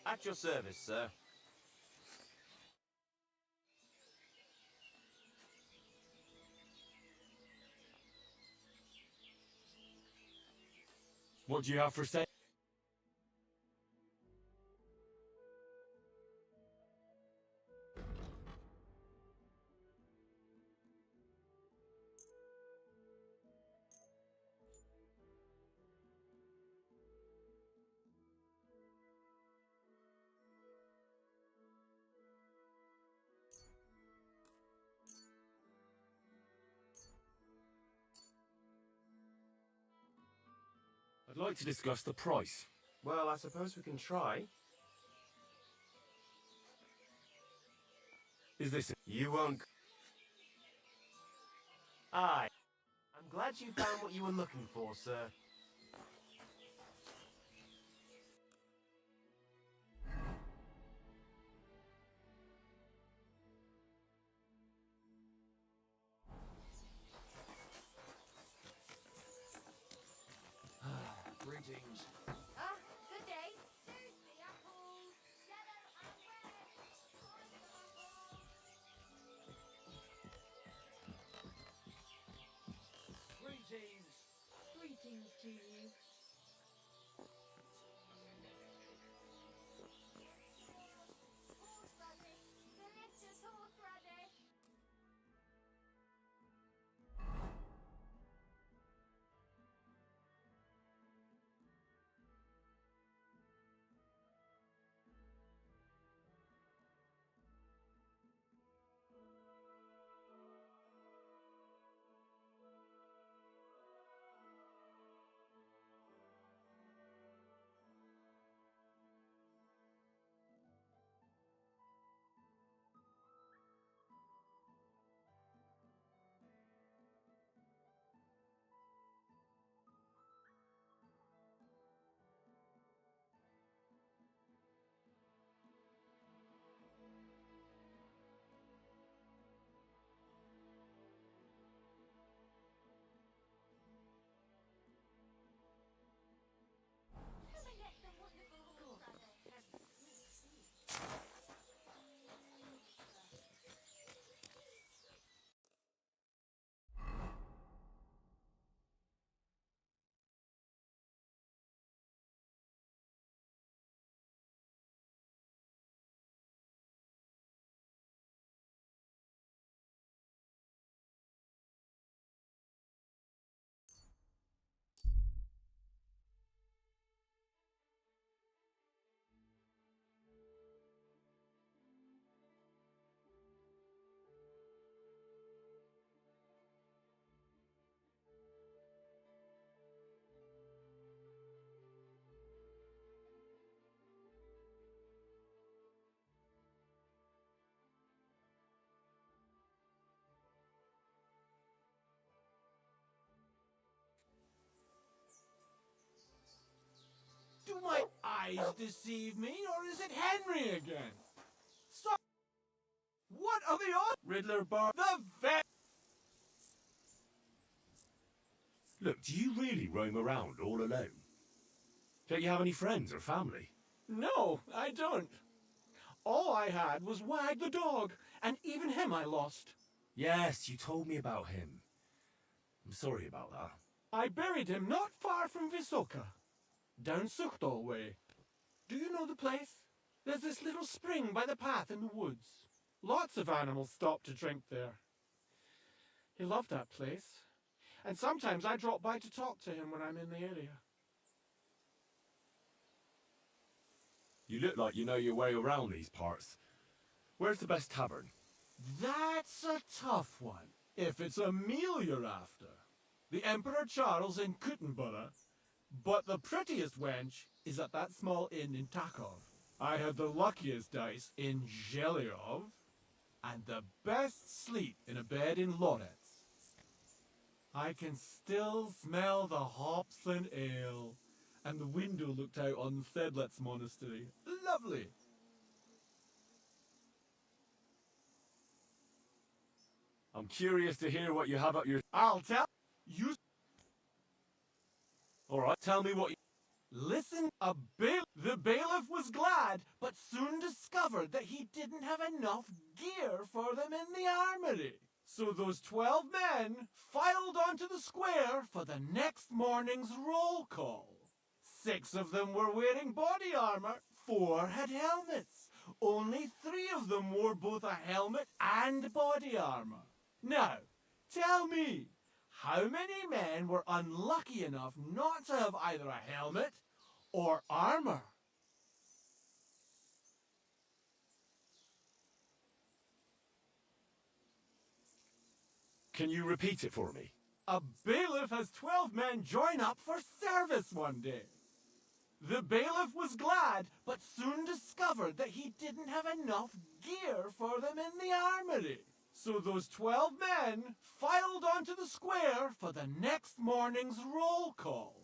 At your service, sir. What do you have for sale? I'd like to discuss the price. Well, I suppose we can try. Is this... You won't... Aye. I'm glad you found what you were looking for, sir. Greetings. Ah, good day. There's the apples, yellow and red. Find them, apples. Greetings. Greetings to you. Horseradish. Delicious horseradish. Come and get some wonderful horseradish. Do my eyes deceive me, or is it Henry again? Stop! What are the odds? Riddler Bar... The vet... Look, do you really roam around all alone? Don't you have any friends or family? No, I don't. All I had was Wag the dog, and even him I lost. Yes, you told me about him. I'm sorry about that. I buried him not far from Visoka, down Suchtol way. Do you know the place? There's this little spring by the path in the woods. Lots of animals stop to drink there. He loved that place, and sometimes I drop by to talk to him when I'm in the area. You look like you know your way around these parts. Where's the best tavern? That's a tough one, if it's a meal you're after. The Emperor Charles in Kuttenborough, but the prettiest wench is at that small inn in Takov. I had the luckiest dice in Zhelyov, and the best sleep in a bed in Loretz. I can still smell the hops and ale, and the window looked out on Sedlet's monastery. Lovely! I'm curious to hear what you have up your... I'll tell you. All right, tell me what you... Listen, the bailiff was glad, but soon discovered that he didn't have enough gear for them in the armory. So those 12 men filed onto the square for the next morning's roll call. 6 of them were wearing body armor, 4 had helmets. Only 3 of them wore both a helmet and body armor. Now, tell me, how many men were unlucky enough not to have either a helmet or armor? Can you repeat it for me? A bailiff has 12 men join up for service one day. The bailiff was glad, but soon discovered that he didn't have enough gear for them in the armory. So those 12 men filed onto the square for the next morning's roll call.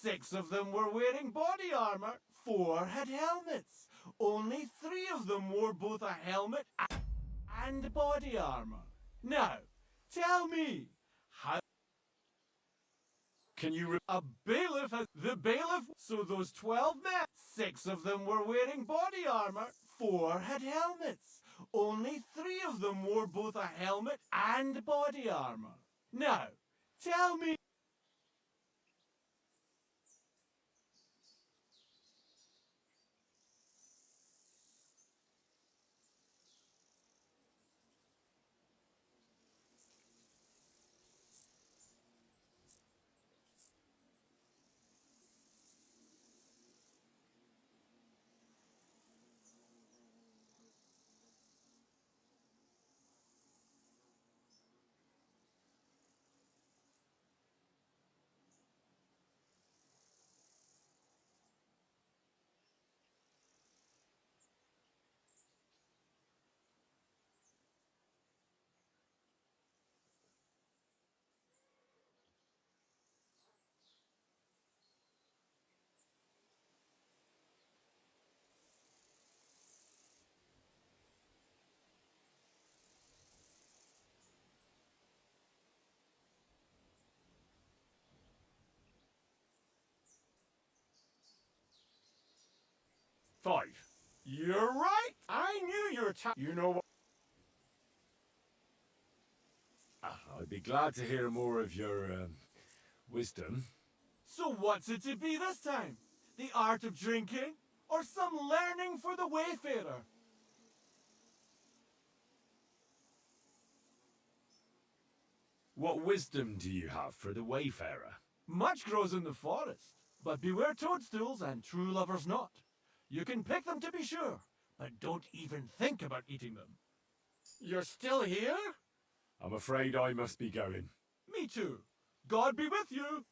6 of them were wearing body armor, 4 had helmets. Only 3 of them wore both a helmet and body armor. Now, tell me, how... Can you A bailiff has... The bailiff... So those 12 men, 6 of them were wearing body armor, 4 had helmets. Only 3 of them wore both a helmet and body armor. Now, tell me... Five. You're right! I knew your You know what? I'd be glad to hear more of your wisdom. So what's it to be this time? The art of drinking? Or some learning for the wayfarer? What wisdom do you have for the wayfarer? Much grows in the forest, but beware toadstools and true lovers not. You can pick them to be sure, but don't even think about eating them. You're still here? I'm afraid I must be going. Me too. God be with you.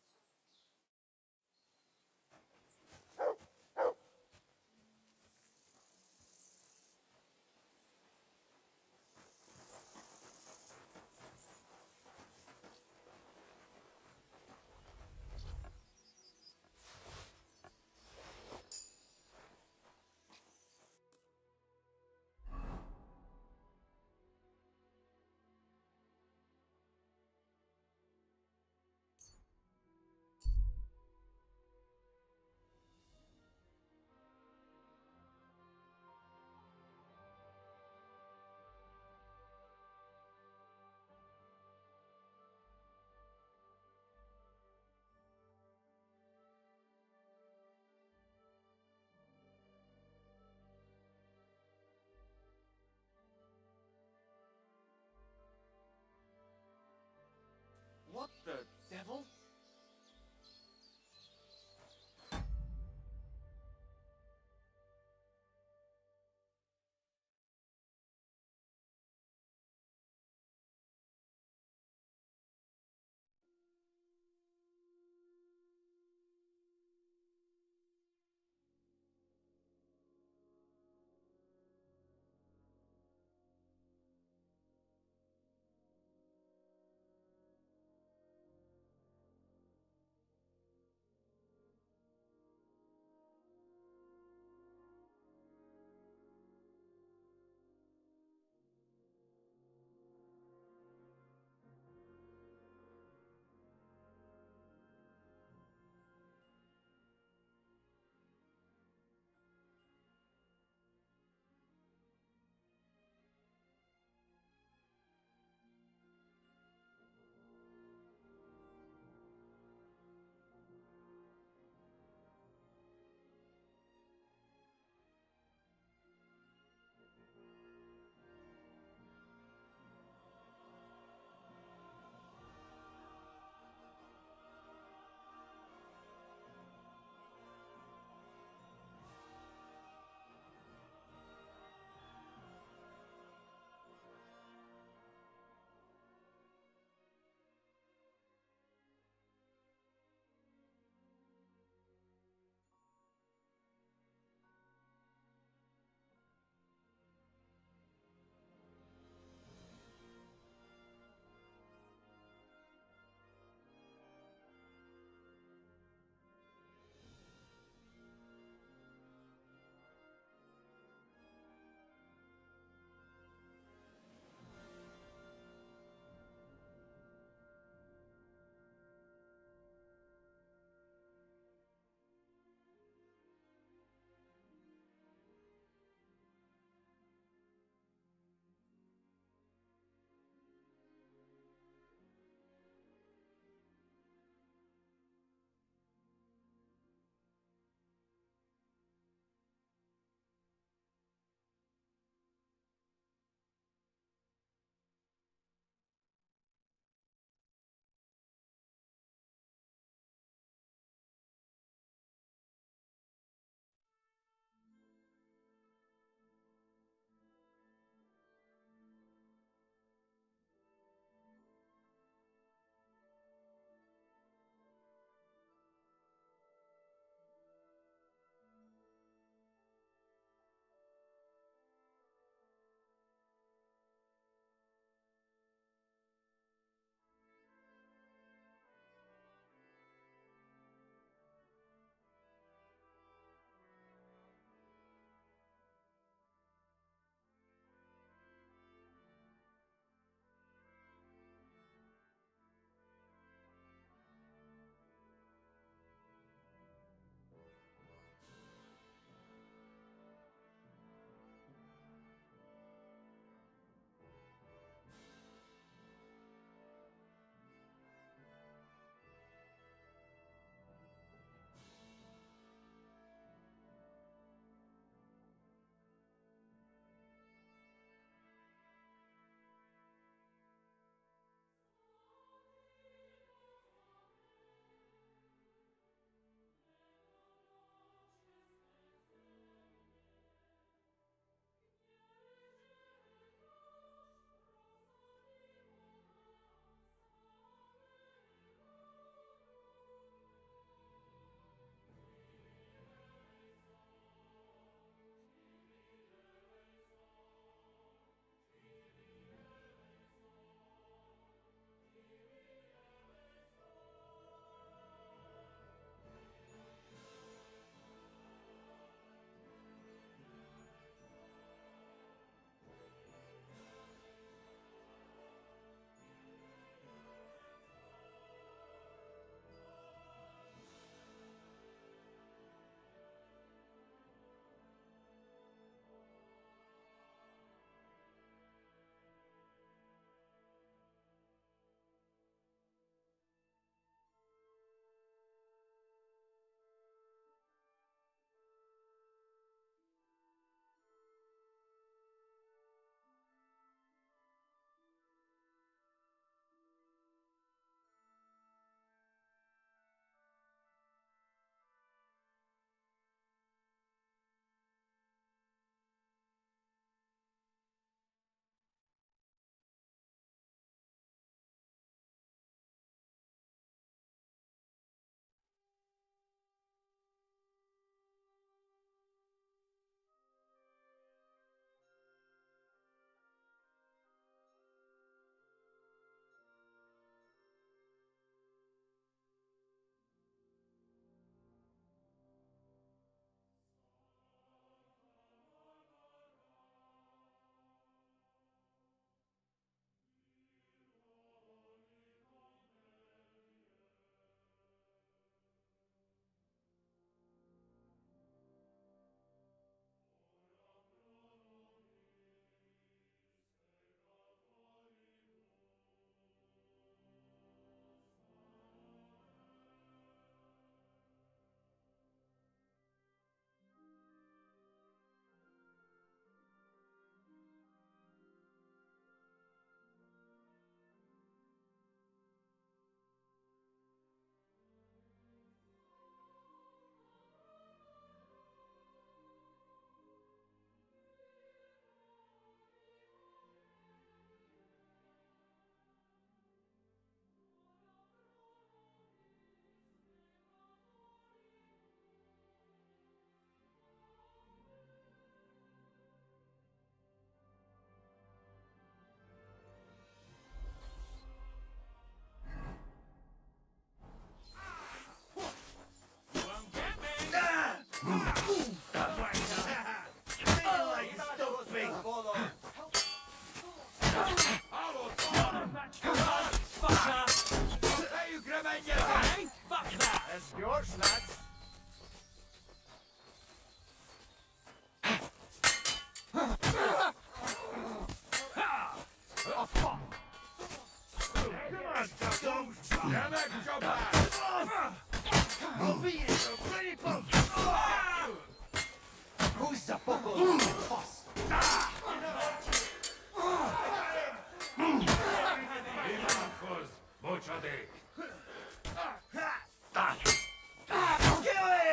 Who's the buckle? Toss.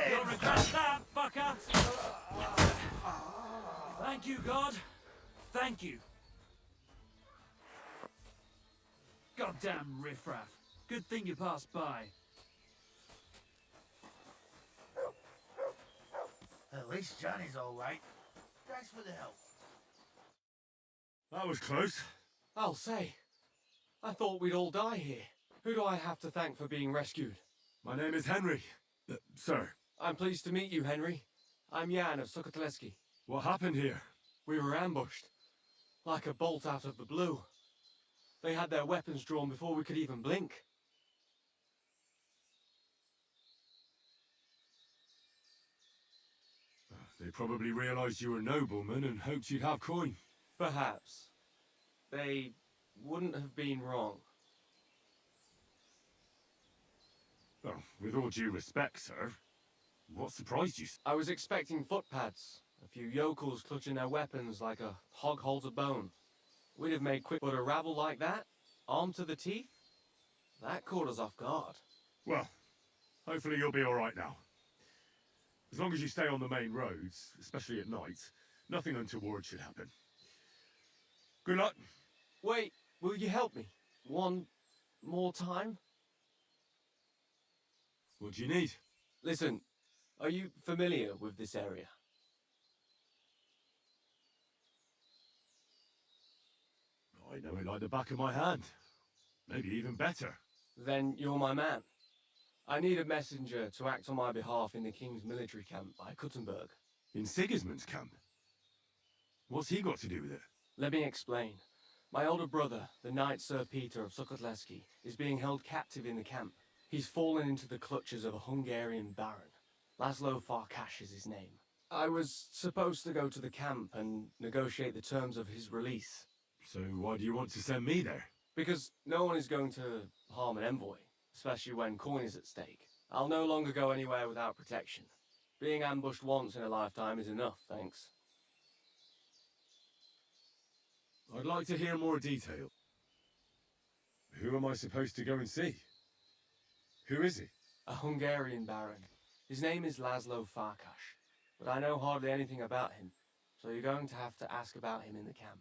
You'll regret that, fucker! Thank you, God. Thank you. Goddamn riffraff. Good thing you passed by. At least Johnny's all right. Thanks for the help. That was close. I'll say. I thought we'd all die here. Who do I have to thank for being rescued? My name is Henry. Sir, I'm pleased to meet you, Henry. I'm Jan of Sukotleski. what happened here? We were ambushed. Like a bolt out of the blue. They had their weapons drawn before we could even blink. They probably realized you were noblemen and hoped you'd have coin. Perhaps. They wouldn't have been wrong. Well, with all due respect, sir, what surprised you? I was expecting footpads. A few yokels clutching their weapons like a hog holds a bone. We'd have made quick, but a rabble like that, armed to the teeth, that caught us off guard. Well, hopefully you'll be all right now. As long as you stay on the main roads, especially at night, nothing untoward should happen. Good luck. Wait, will you help me? One more time? What do you need? Listen, are you familiar with this area? I know it like the back of my hand. Maybe even better. Then you're my man. I need a messenger to act on my behalf in the King's military camp by Kuttenberg. In Sigismund's camp? What's he got to do with it? Let me explain. My older brother, the Knight Sir Peter of Sukotleski, is being held captive in the camp. He's fallen into the clutches of a Hungarian baron. Laszlo Farkas is his name. I was supposed to go to the camp and negotiate the terms of his release. So why do you want to send me there? Because no one is going to harm an envoy, especially when coin is at stake. I'll no longer go anywhere without protection. Being ambushed once in a lifetime is enough, thanks. I'd like to hear more detail. Who am I supposed to go and see? Who is he? A Hungarian baron. His name is Laszlo Farkas, but I know hardly anything about him, so you're going to have to ask about him in the camp.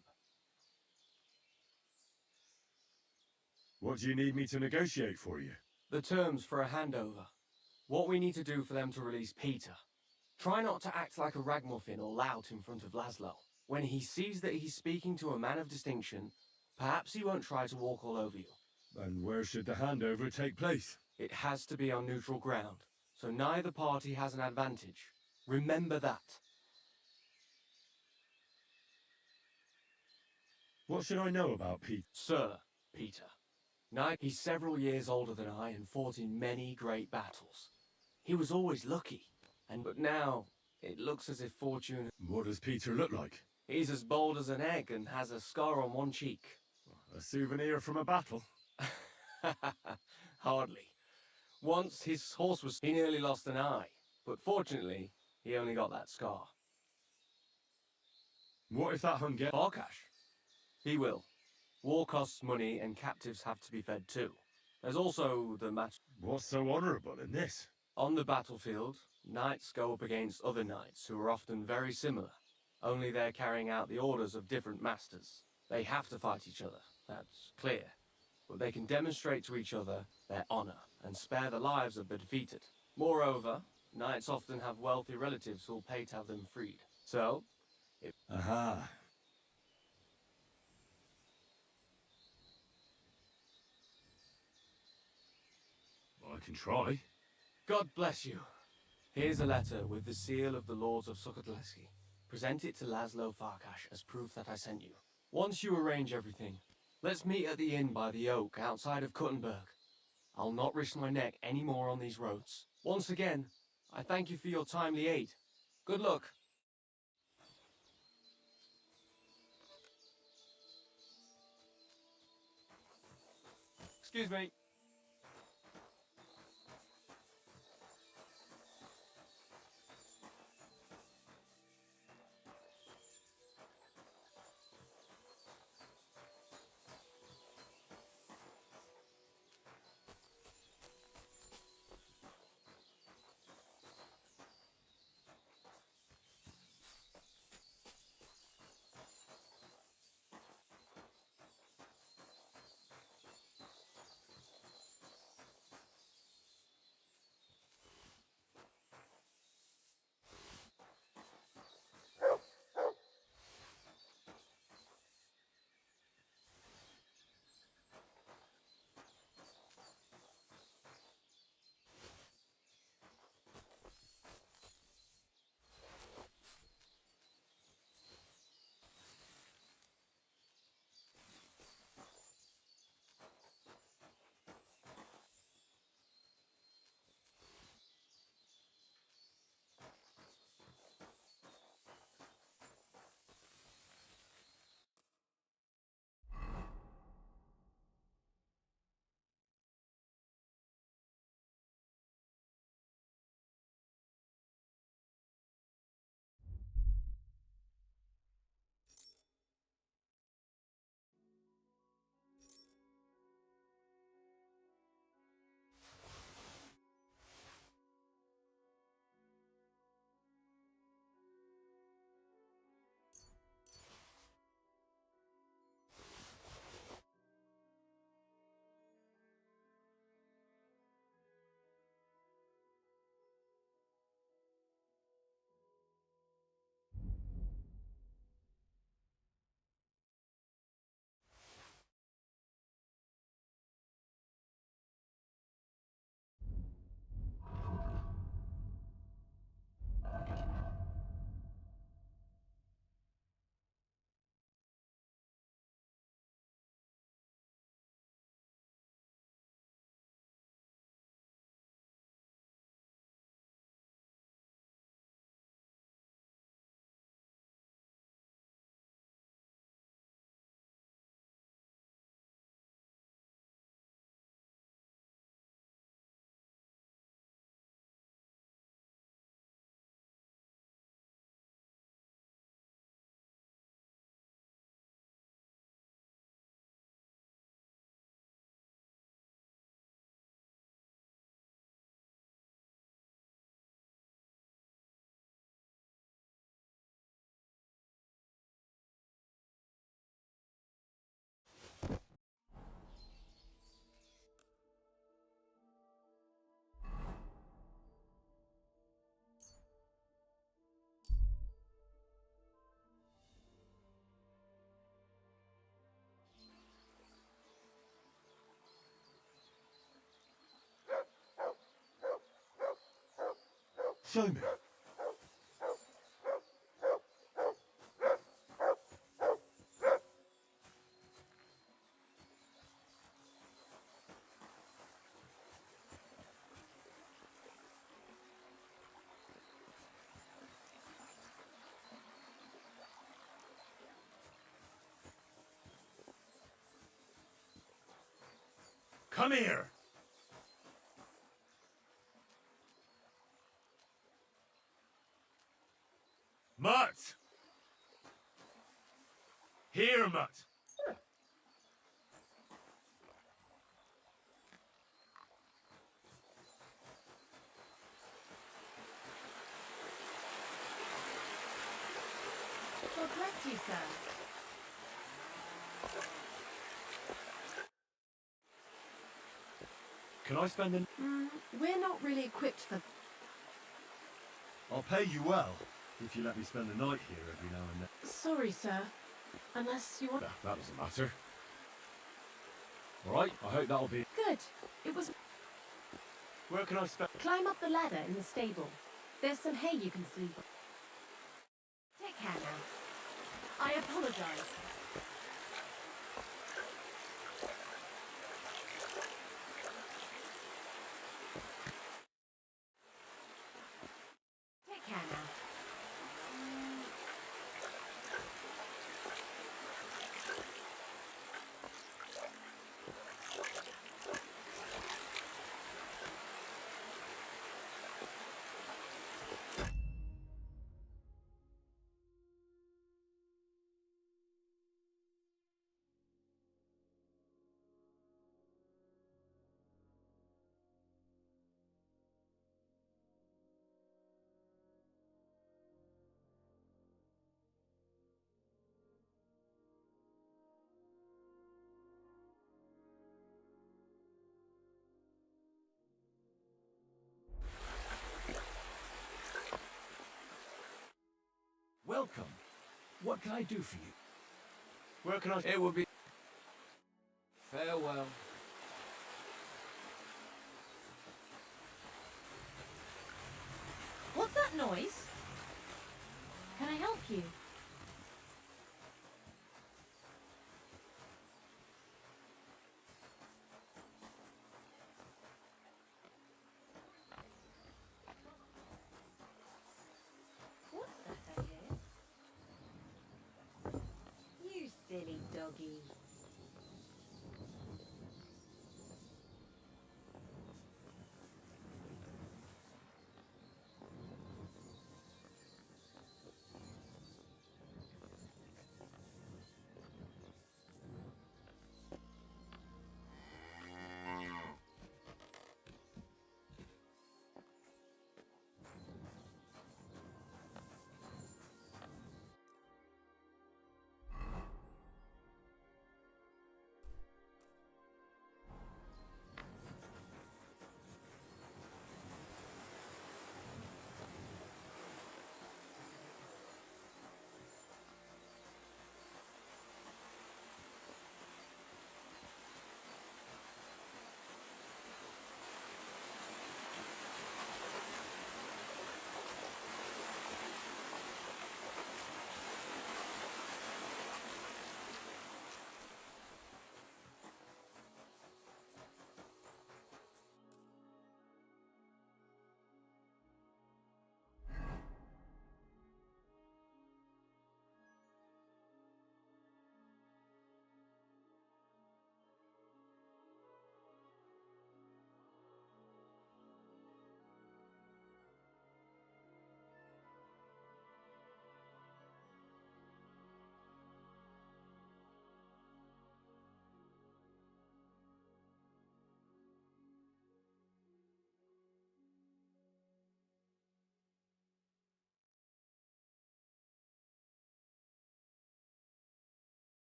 What do you need me to negotiate for you? The terms for a handover. What we need to do for them to release Peter. Try not to act like a ragamuffin or lout in front of Laszlo. When he sees that he's speaking to a man of distinction, perhaps he won't try to walk all over you. And where should the handover take place? It has to be on neutral ground, so neither party has an advantage. Remember that. What should I know about Pete? Sir Peter. He's several years older than I and fought in many great battles. He was always lucky, but now it looks as if fortune... What does Peter look like? He's as bold as an egg and has a scar on one cheek. A souvenir from a battle? Hardly. Once his horse was... He nearly lost an eye, but fortunately, he only got that scar. What if that Hungarian... Farkas? He will. War costs money and captives have to be fed too. There's also the match. What's so honourable in this? On the battlefield, knights go up against other knights who are often very similar. Only they're carrying out the orders of different masters. They have to fight each other, that's clear. But they can demonstrate to each other their honour and spare the lives of the defeated. Moreover, knights often have wealthy relatives who'll pay to have them freed. So, Aha. Well, I can try. God bless you. Here's a letter with the seal of the Lords of Sukotleski. Present it to Laszlo Farkas as proof that I sent you. Once you arrange everything, let's meet at the inn by the Oak outside of Kuttenberg. I'll not risk my neck any more on these roads. Once again, I thank you for your timely aid. Good luck. Excuse me. Show me. Come here! Mutt! Here, Mutt! God bless you, sir. Can I spend an... We're not really equipped for... I'll pay you well, if you let me spend the night here every now and then. Sorry, sir. Unless you want... That doesn't matter. Alright, I hope that'll be... Good. It was... Where can I spend... Climb up the ladder in the stable. There's some hay you can sleep on. Take care now. I apologize. Take care now. Welcome. What can I do for you? Where can I... It would be... Farewell. What's that noise? Can I help you? What's that I hear? You silly doggy.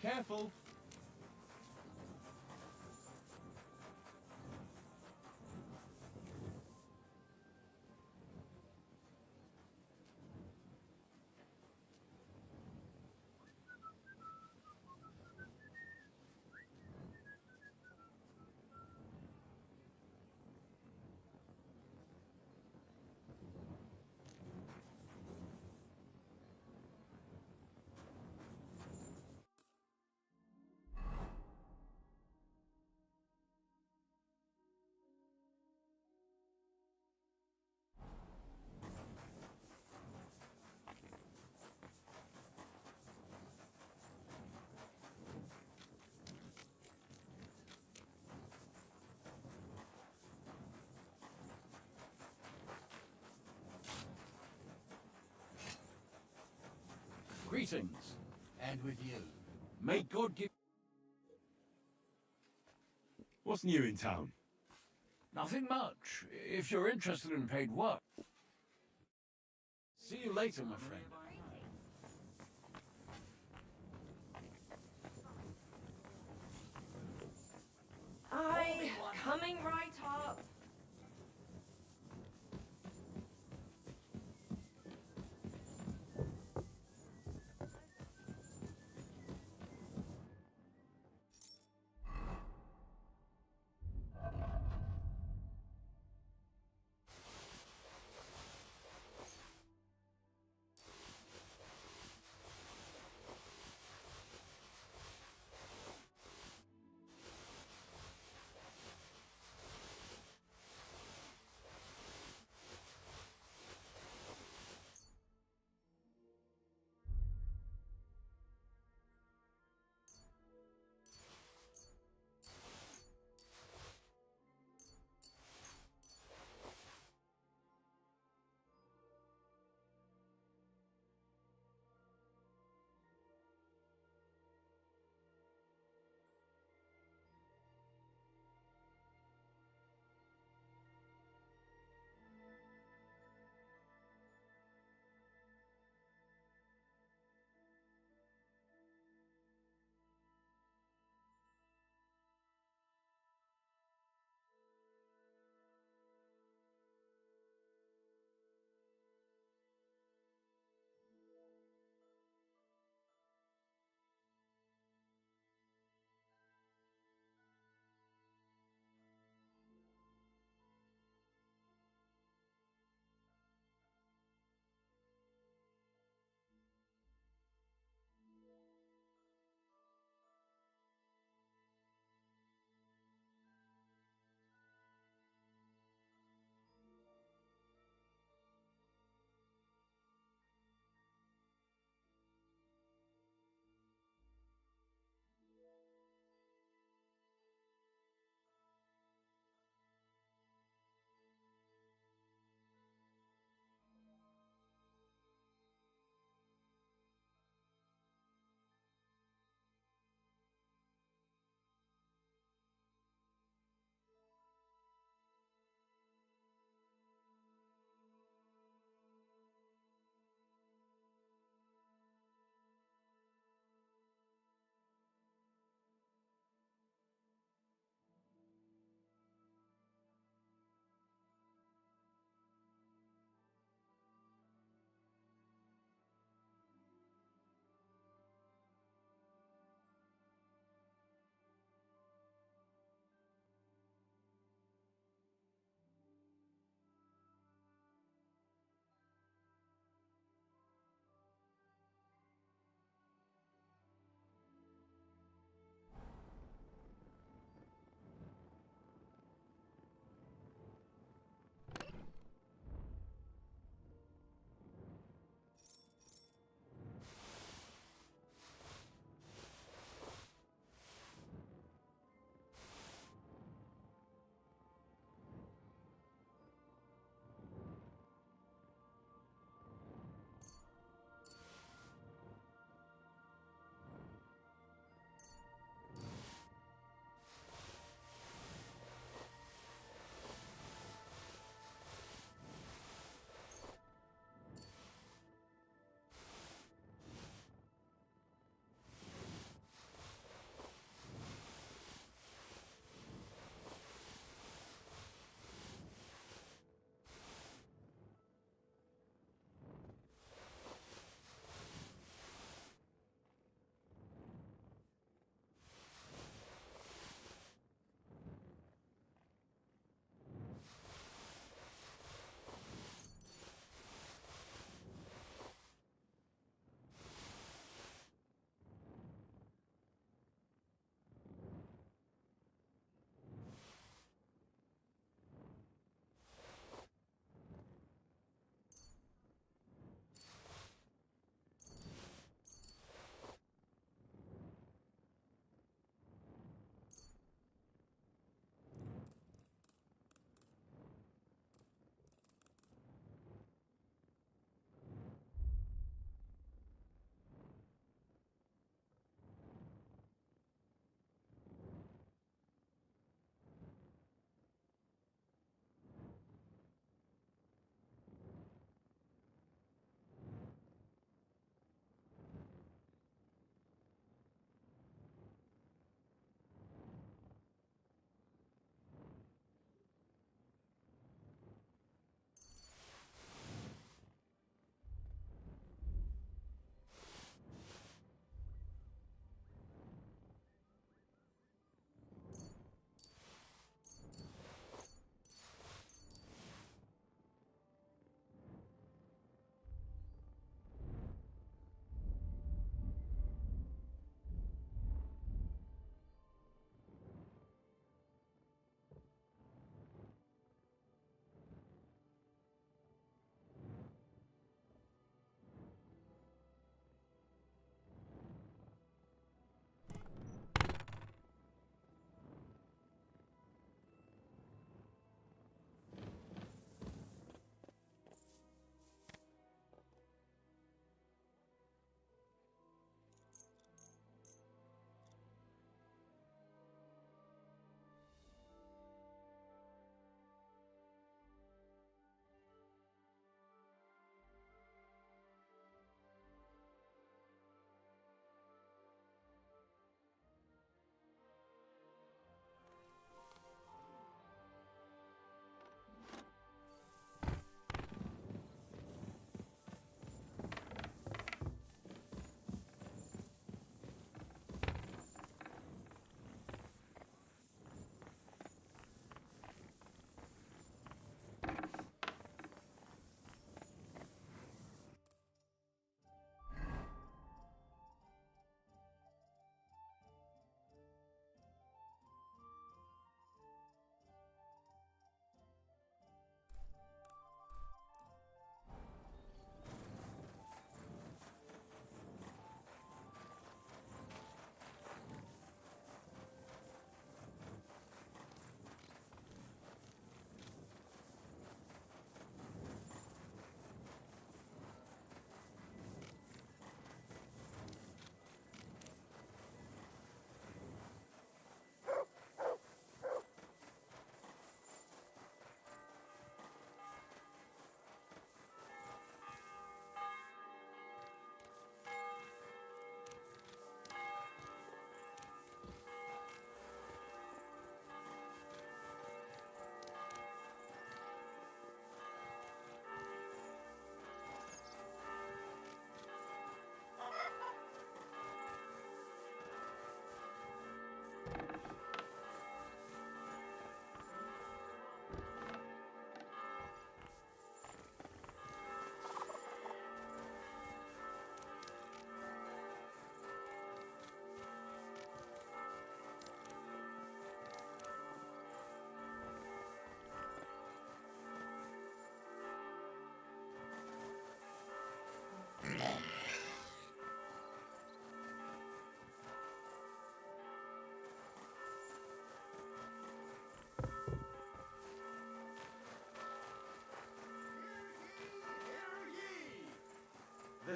Careful. Greetings, and with you. May God give... What's new in town? Nothing much, if you're interested in paid work. See you later, my friend. Coming right up.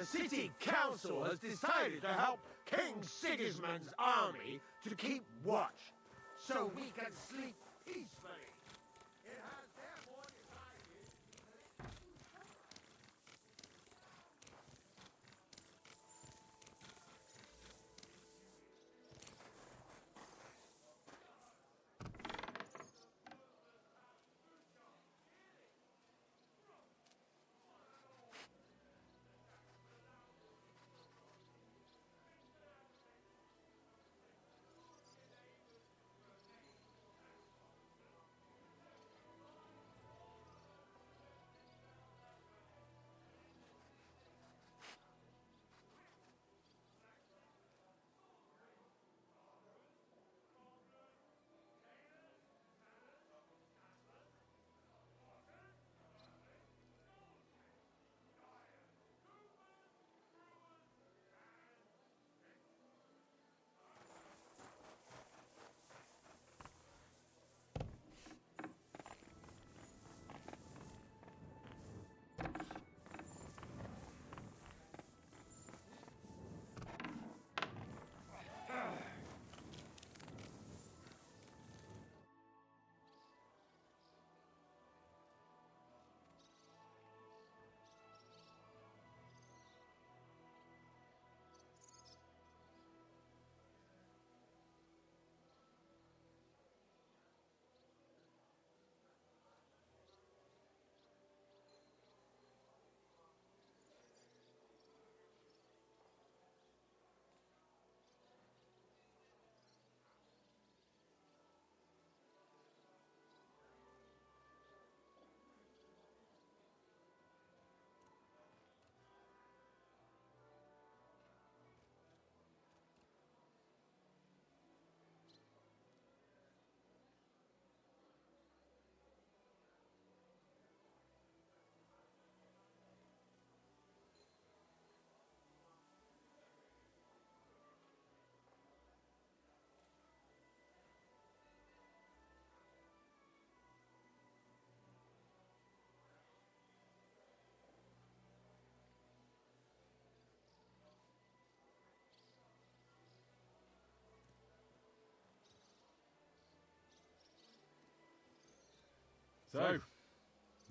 The city council has decided to help King Sigismund's army to keep watch, so we can sleep peacefully. It has therefore decided... So,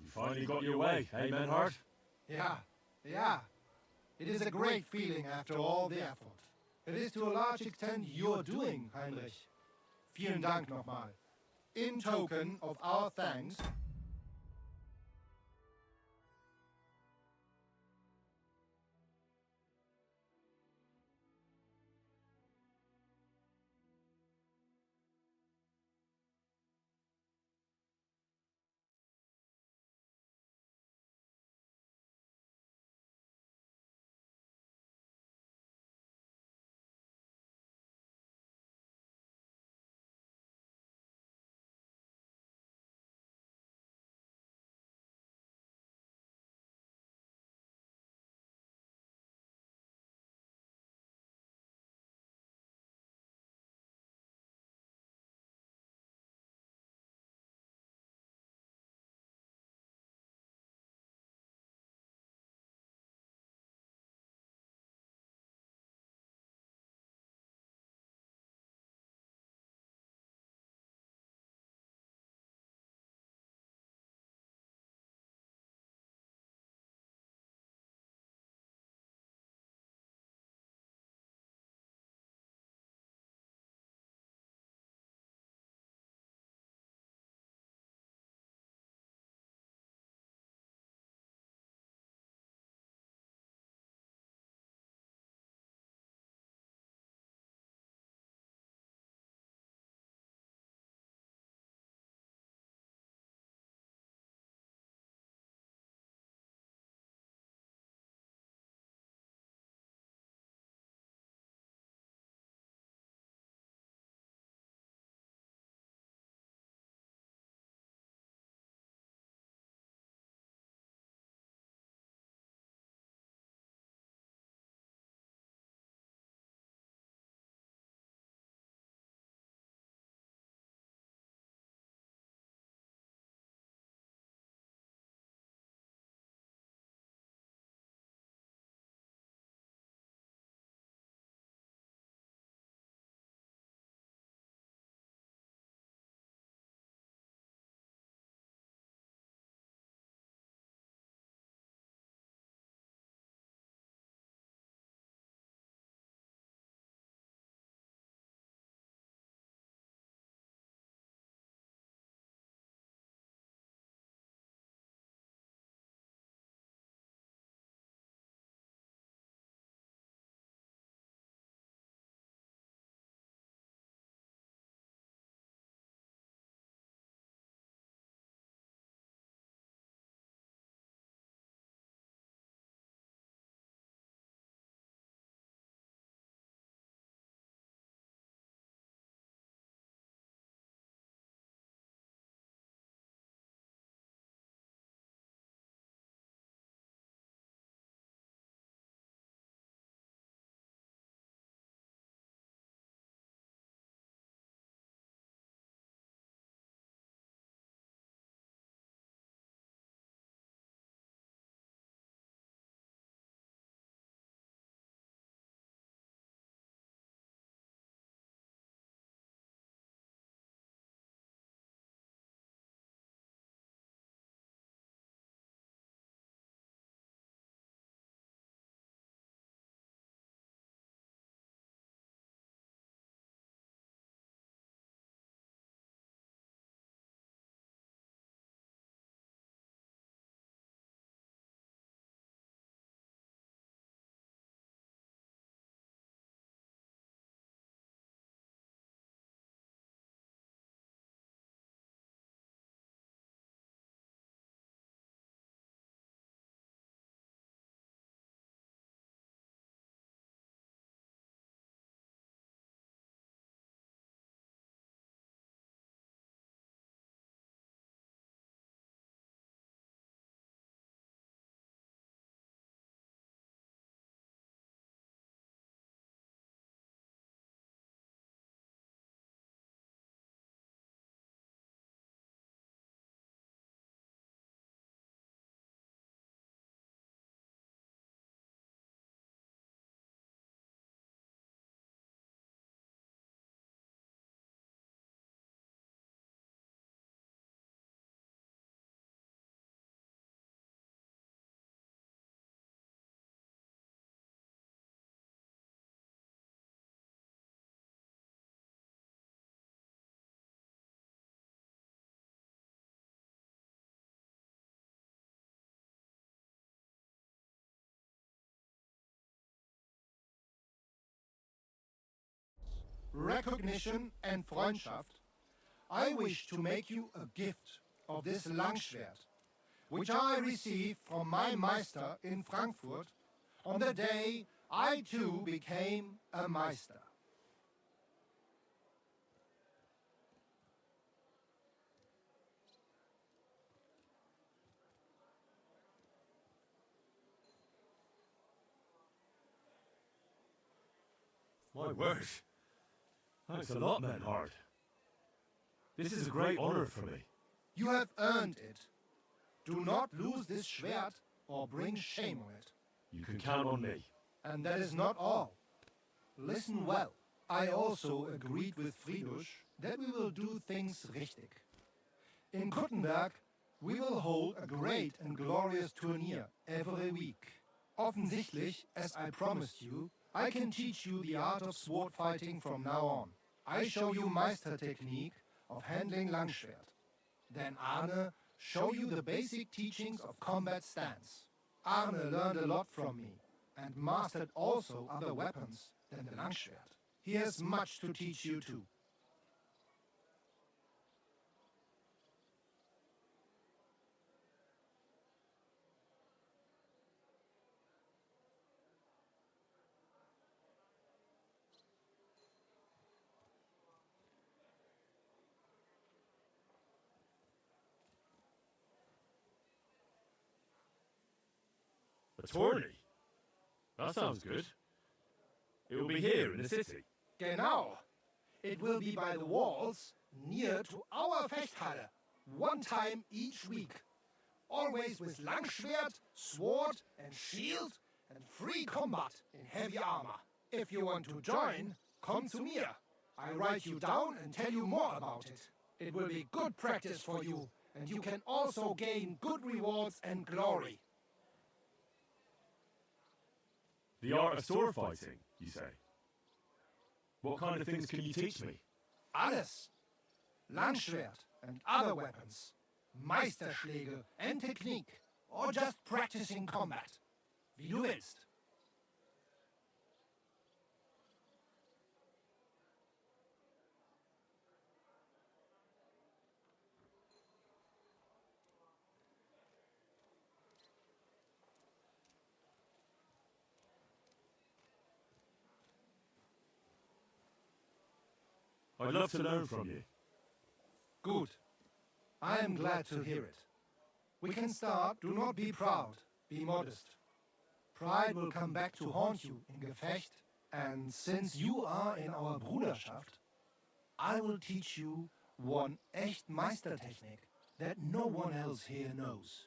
you finally got your way, eh, Menhard? Yeah. It is a great feeling after all the effort. It is to a large extent your doing, Heinrich. Vielen Dank nochmal. In token of our thanks, recognition and Freundschaft, I wish to make you a gift of this Langschwert, which I received from my Meister in Frankfurt on the day I too became a Meister. My word. Thanks a lot, Menhard. This is a great honor for me. You have earned it. Do not lose this Schwert or bring shame on it. You can count on me. And that is not all. Listen well. I also agreed with Friedrich that we will do things richtig. In Kuttenberg, we will hold a great and glorious tourney every week. Offensichtlich, as I promised you, I can teach you the art of sword fighting from now on. I show you Meistertechnique of handling Langschwert. Then Arne show you the basic teachings of combat stance. Arne learned a lot from me and mastered also other weapons than the Langschwert. He has much to teach you too. A tourney? That sounds good. It will be here in the city. Genau. It will be by the walls, near to our Fechthalle, one time each week. Always with Langschwert, sword and shield, and free combat in heavy armor. If you want to join, come to me. I write you down and tell you more about it. It will be good practice for you, and you can also gain good rewards and glory. The art of sword fighting, you say? What kind of things can you teach me? Alles. Langschwert and other weapons. Meisterschläge and technique. Or just practicing combat. Wie du willst. I'd love to learn from you. Good. I am glad to hear it. We can start. Do not be proud. Be modest. Pride will come back to haunt you in Gefecht. And since you are in our Bruderschaft, I will teach you one echt Meistertechnik that no one else here knows.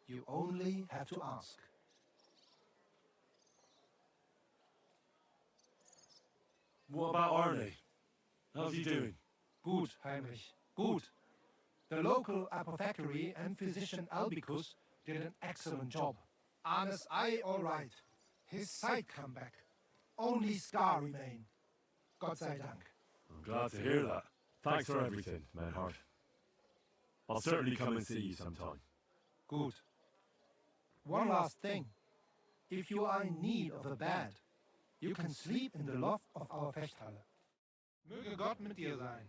You only have to ask. What about Arne? How's he doing? Good, Heinrich. Good. The local apothecary and physician Albicus did an excellent job. Arne's eye all right. His sight come back. Only scar remain. Gott sei Dank. I'm glad to hear that. Thanks for everything, Menhard. I'll certainly come and see you sometime. Good. One last thing. If you are in need of a bed, you can sleep in the loft of our Fechthalle. Möge Gott mit dir sein.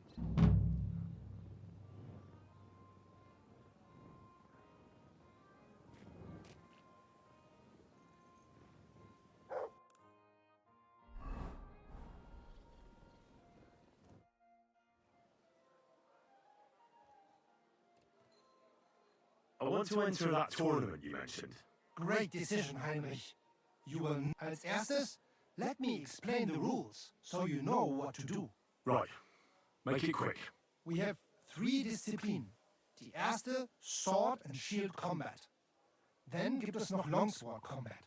I want to enter that tournament you mentioned. Great decision, Heinrich. You will... Als erstes, let me explain the rules, so you know what to do. Right. Make it quick. We have 3 Disziplinen. Die erste, Sword and Shield Combat. Then gibt es noch Longsword Combat.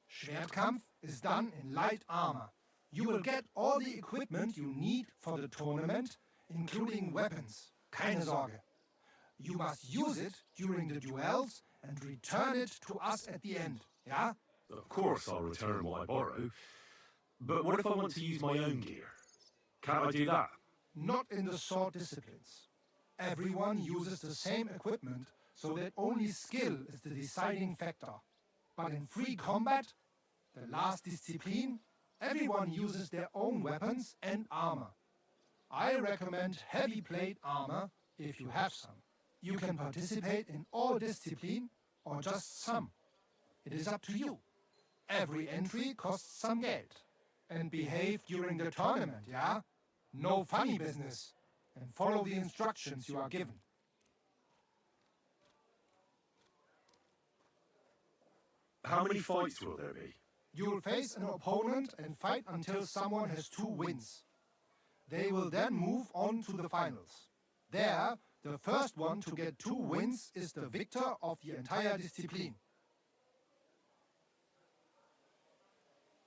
Schwertkampf is done in light armor. You will get all the equipment you need for the tournament, including weapons. Keine Sorge. You must use it during the duels and return it to us at the end, yeah? Of course I'll return what I borrow. But what if I want to use my own gear? Can't I do that? Not in the sword disciplines. Everyone uses the same equipment, so that only skill is the deciding factor. But in free combat, the last discipline, Everyone uses their own weapons and armor. I recommend heavy plate armor if you have some. You can participate in all discipline or just some. It is up to you. Every entry costs some Geld. And behave during the tournament, yeah? No funny business. And follow the instructions you are given. How many fights will there be? You'll face an opponent and fight until someone has 2 wins. They will then move on to the finals. There, the first one to get 2 wins is the victor of the entire discipline.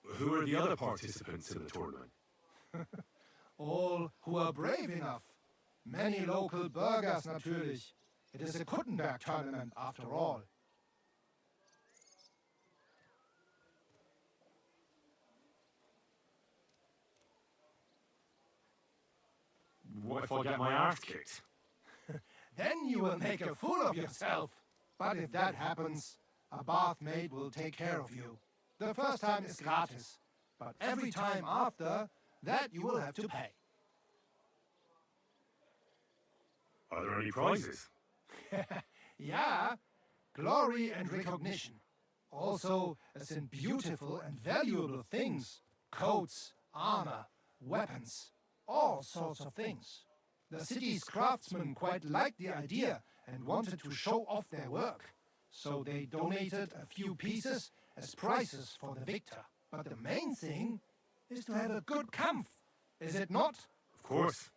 Who are the other participants in the tournament? All who are brave enough. Many local burghers natürlich. It is a Kuttenberg tournament after all. What if I get my arse kicked? Then you will make a fool of yourself. But if that happens, a bath maid will take care of you. The first time is gratis, but every time after, that you will have to pay. Are there any prizes? Yeah, glory and recognition. Also, as in beautiful and valuable things. Coats, armor, weapons, all sorts of things. The city's craftsmen quite liked the idea and wanted to show off their work. So they donated a few pieces as prizes for the victor. But the main thing is to have a good kampf, is it not? Of course.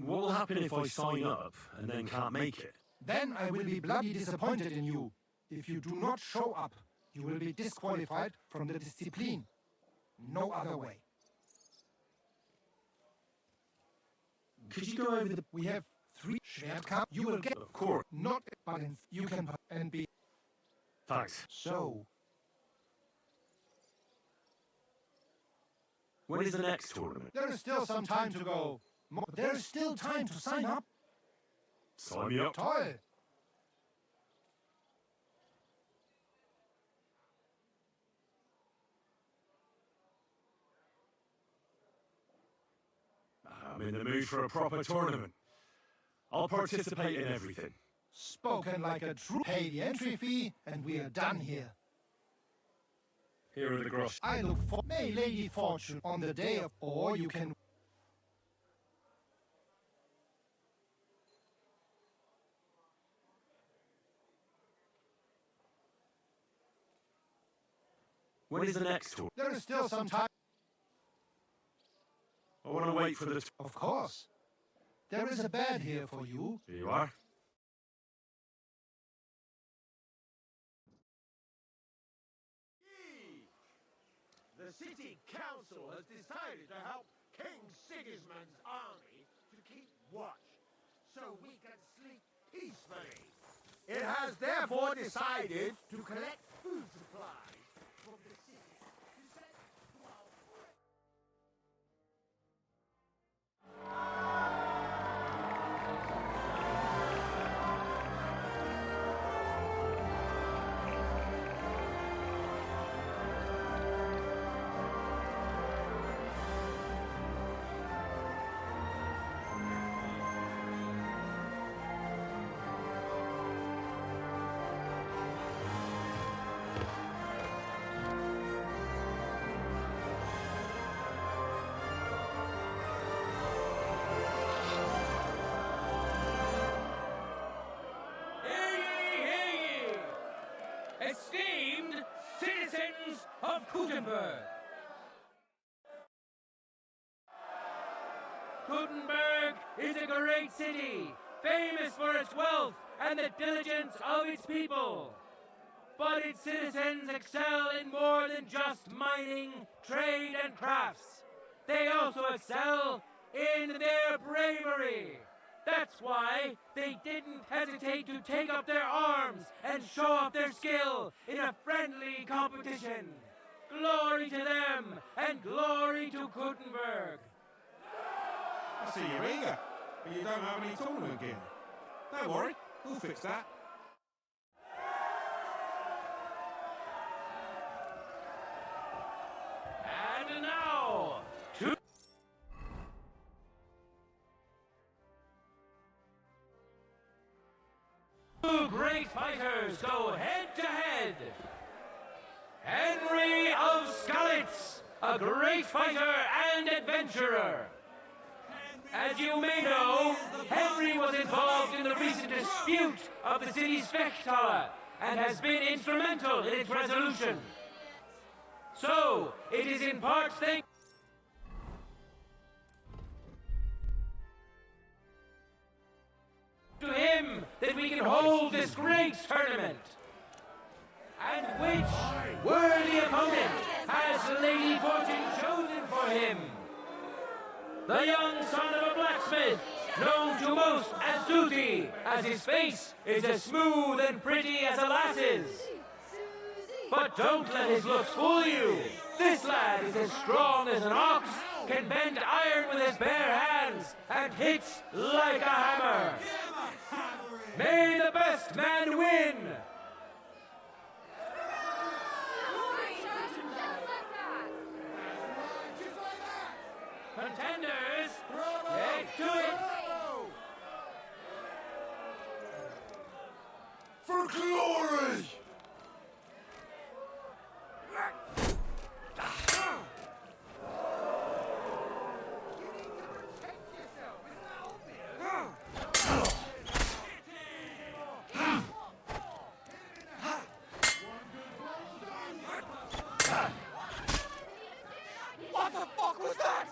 What will happen if I sign up and then can't make it? Then I will be bloody disappointed in you. If you do not show up, you will be disqualified from the discipline. No other way. Could you go over the... We have 3 Schwertkampf. You will get... Of course. Not, but in, you can and be... Thanks. So, When is the next tournament? there is still some time to go. There is still time to sign up. Sign me up. Toll. I'm in the mood for a proper tournament. I'll participate in everything. Spoken like a true. Pay the entry fee, and we are done here. Here are the gross. I look for May Lady Fortune on the day of, or you can. When is the next tournament? There is still some time. I want to wait for the... Of course. There is a bed here for you. Here you are. The city council has decided to help King Sigismund's army to keep watch, so we can sleep peacefully. It has therefore decided to collect food supplies from the city to send to our... Esteemed citizens of Gutenberg. Gutenberg is a great city, famous for its wealth and the diligence of its people. But its citizens excel in more than just mining, trade, and crafts. They also excel in their bravery. That's why they didn't hesitate to take up their arms and show off their skill in a friendly competition. Glory to them and glory to Gutenberg. I see you're eager, but you don't have any tournament gear. Don't worry, we'll fix that. a great fighter and adventurer. As you may know, Henry was involved in the recent dispute of the city's Fechthalle and has been instrumental in its resolution. So, it is in part thanks to him that we can hold this great tournament. And which worthy opponent has Lady Fortune chosen for him? The young son of a blacksmith, known to most as Susie, as his face is as smooth and pretty as a lass's. But don't let his looks fool you. This lad is as strong as an ox, can bend iron with his bare hands, and hits like a hammer. May the best man win! Contenders, get to it! For glory! What the fuck was that?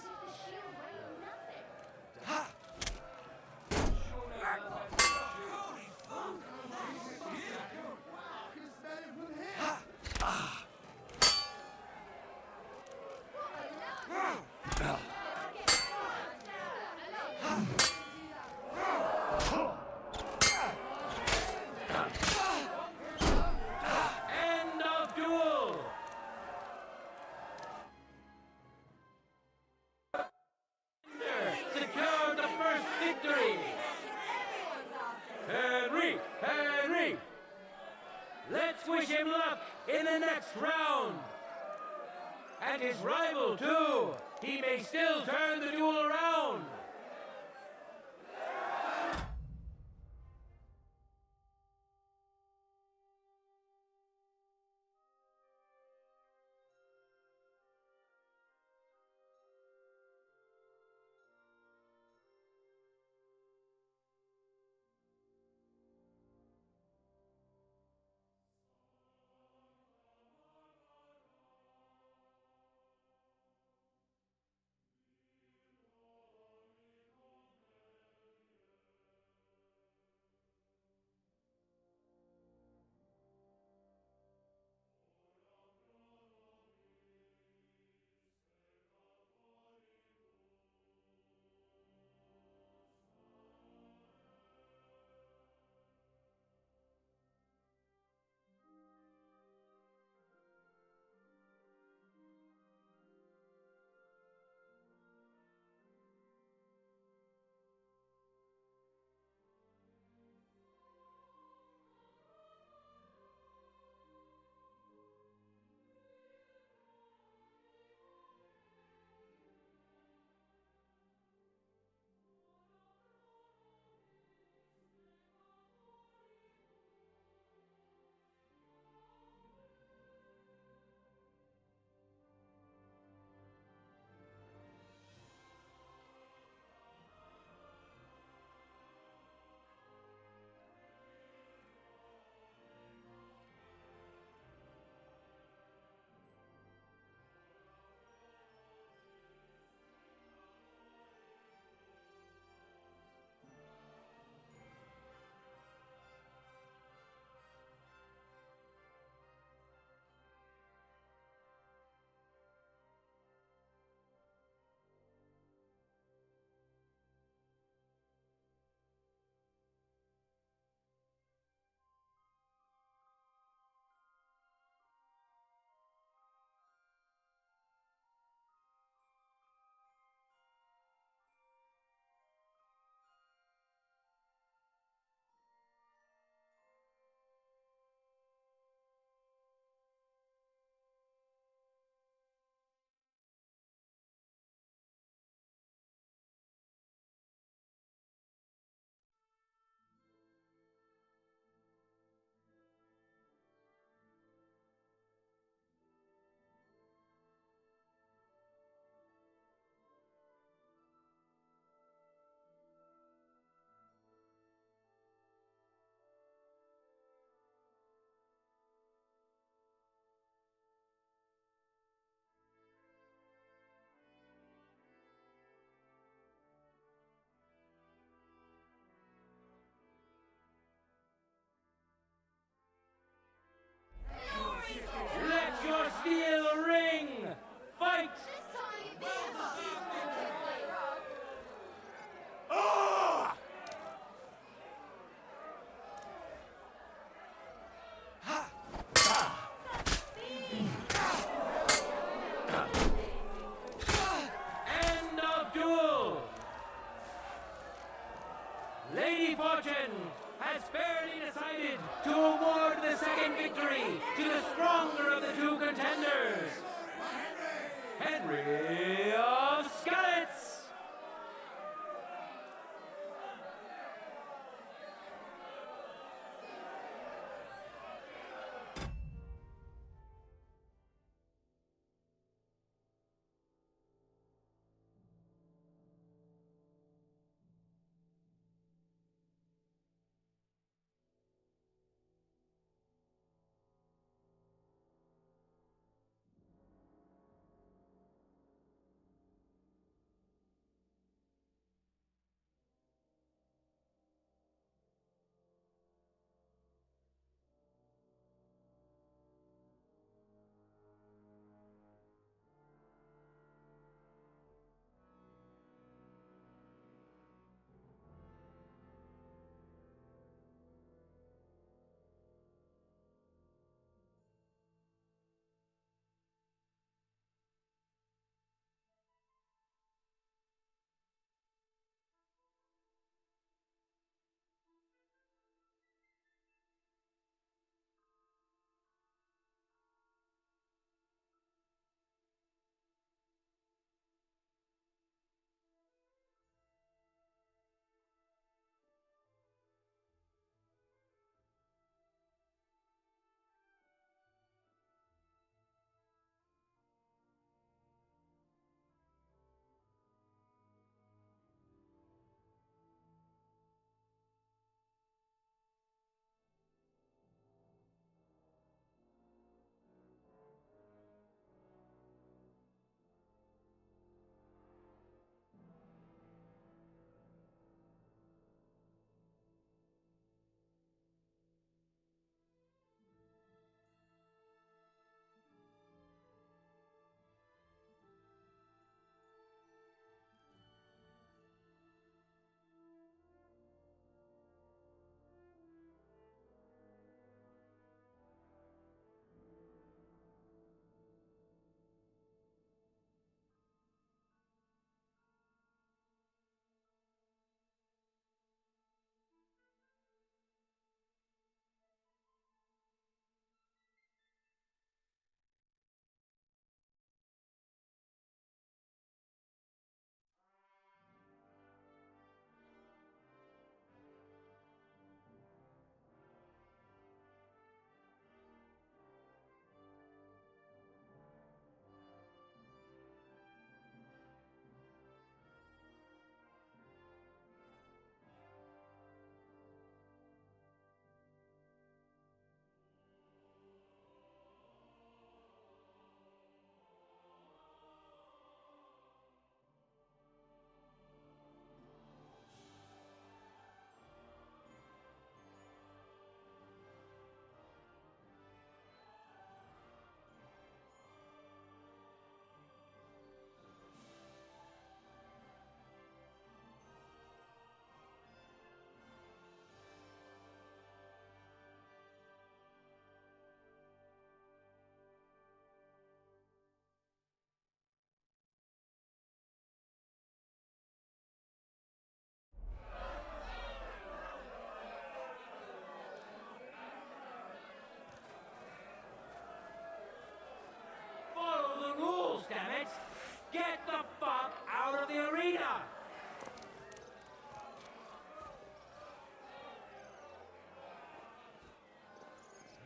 End of duel! Secured the first victory! Henry! Let's wish him luck in the next round! And his rival, too! He may still turn the duel around! Henry of Skalitz. Damn it! Get the fuck out of the arena!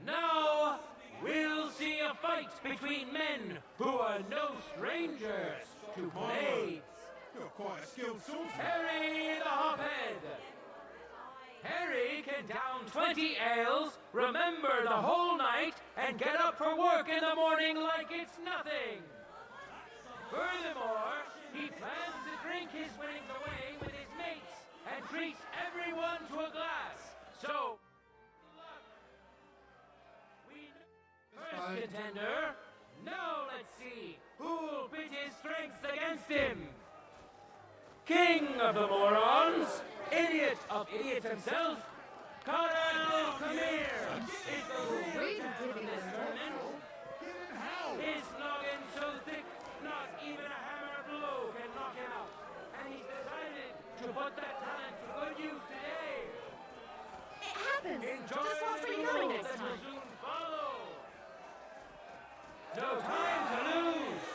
Now, we'll see a fight between men who are no strangers to blades. You're quite a skilled swordsman. Harry the Hophead! Harry can down 20 ales, remember the whole night, and get up for work in the morning like it's nothing. Furthermore, he plans to drink his winnings away with his mates and treat everyone to a glass. So, first contender, now let's see who'll pit his strengths against him. King of the morons, idiot of idiots himself, Coronel Khmer is the leader of this tournament. His noggin so thick, not even a hammer blow can knock him out. And he's decided to put that talent to good use today. It happens. Enjoy Just watch the where you're going rules next that will time. soon follow. No time to lose.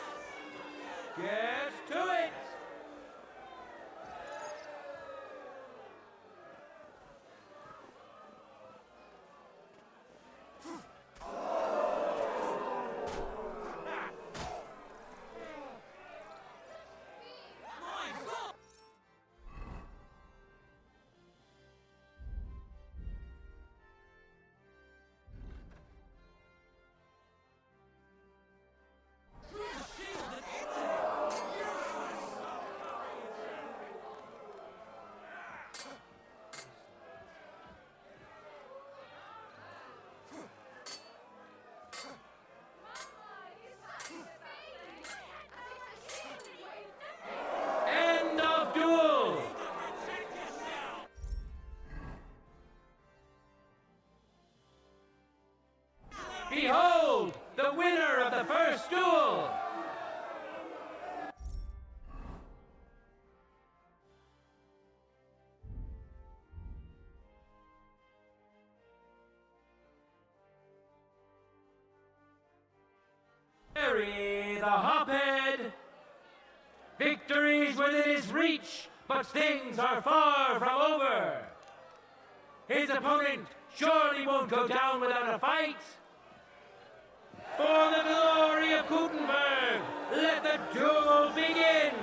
Harry the Hophead. Victory is within his reach, but things are far from over. His opponent surely won't go down without a fight. For the glory of Gutenberg, let the duel begin!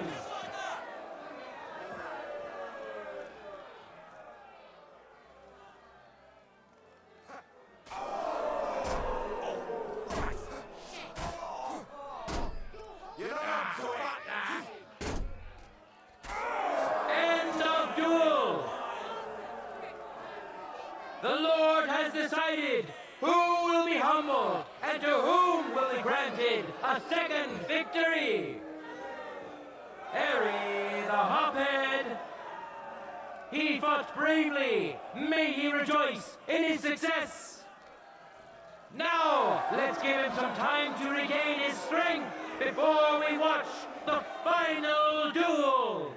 End of duel! The Lord has decided who will be humbled and to whom will be granted a second victory. Harry the Hophead. He fought bravely. May he rejoice in his success. Now, let's give him some time to regain his strength before we watch the final duel.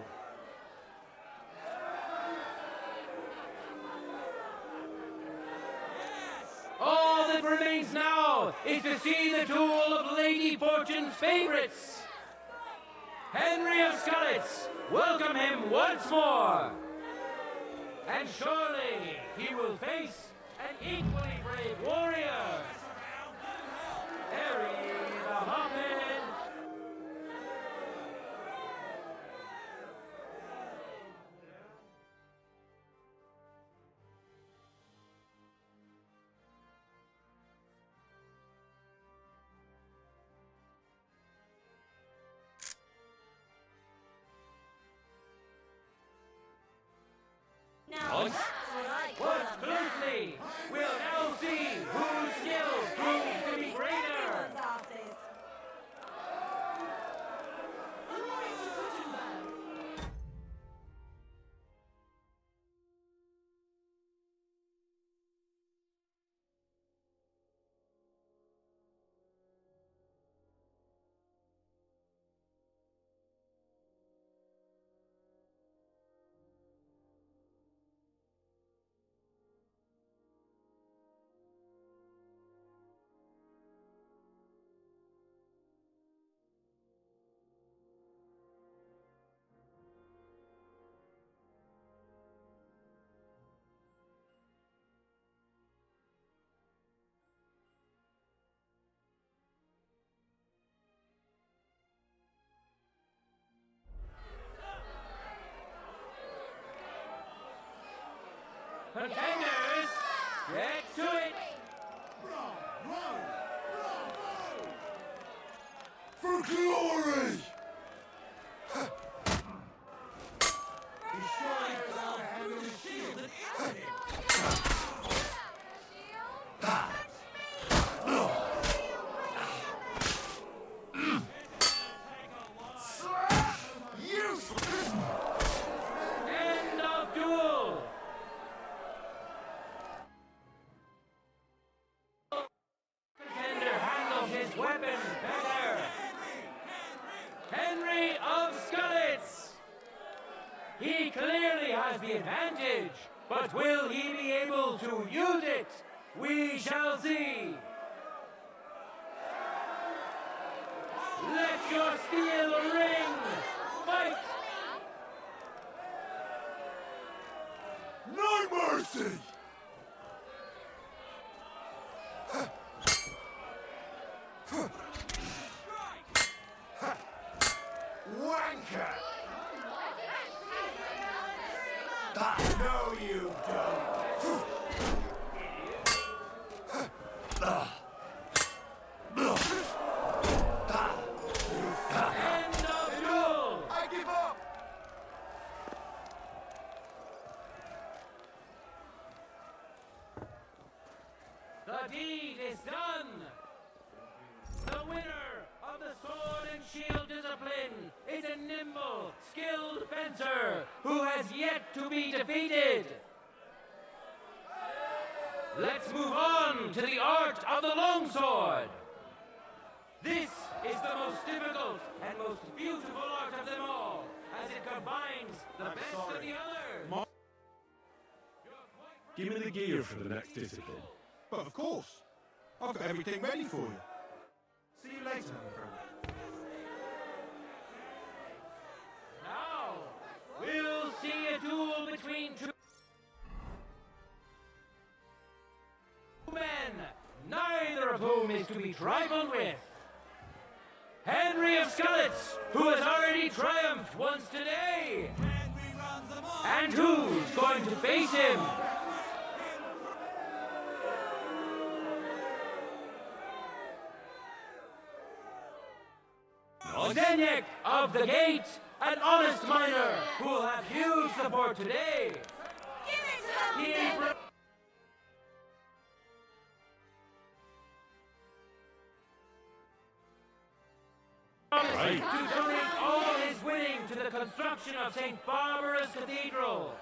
All that remains now is to see the duel of Lady Fortune's favorites. Henry of Scarlets, welcome him once more. And surely he will face an equally brave warrior. Harry the Hophead. Now that's what I call Watch a closely. We'll now see whose skill proves to be greater. Everyone's asses. Contenders, get to it. For glory! End of duel. Contender handles his weapon better. Henry of Scarlets. He clearly has the advantage, but will he be able to use it? We shall see. Let your steel ring. Fight. No mercy! Wanker! No, you don't! End of duel. I give up! The deed is done. The winner of the sword and shield discipline is a nimble, skilled fencer who has yet to be defeated. Let's move on to the art of the longsword. This is the most difficult and most beautiful art of them all, as it combines the best of the others. Give me the gear for the next discipline. But of course, I've got everything ready for you. See you later, my friend. to be trifled with. Henry of Skalitz, who has already triumphed once today. And who's going to face him? Zdenek of the Gate, an honest miner who will have huge support today. He promised to donate all his winning to the construction of St. Barbara's Cathedral.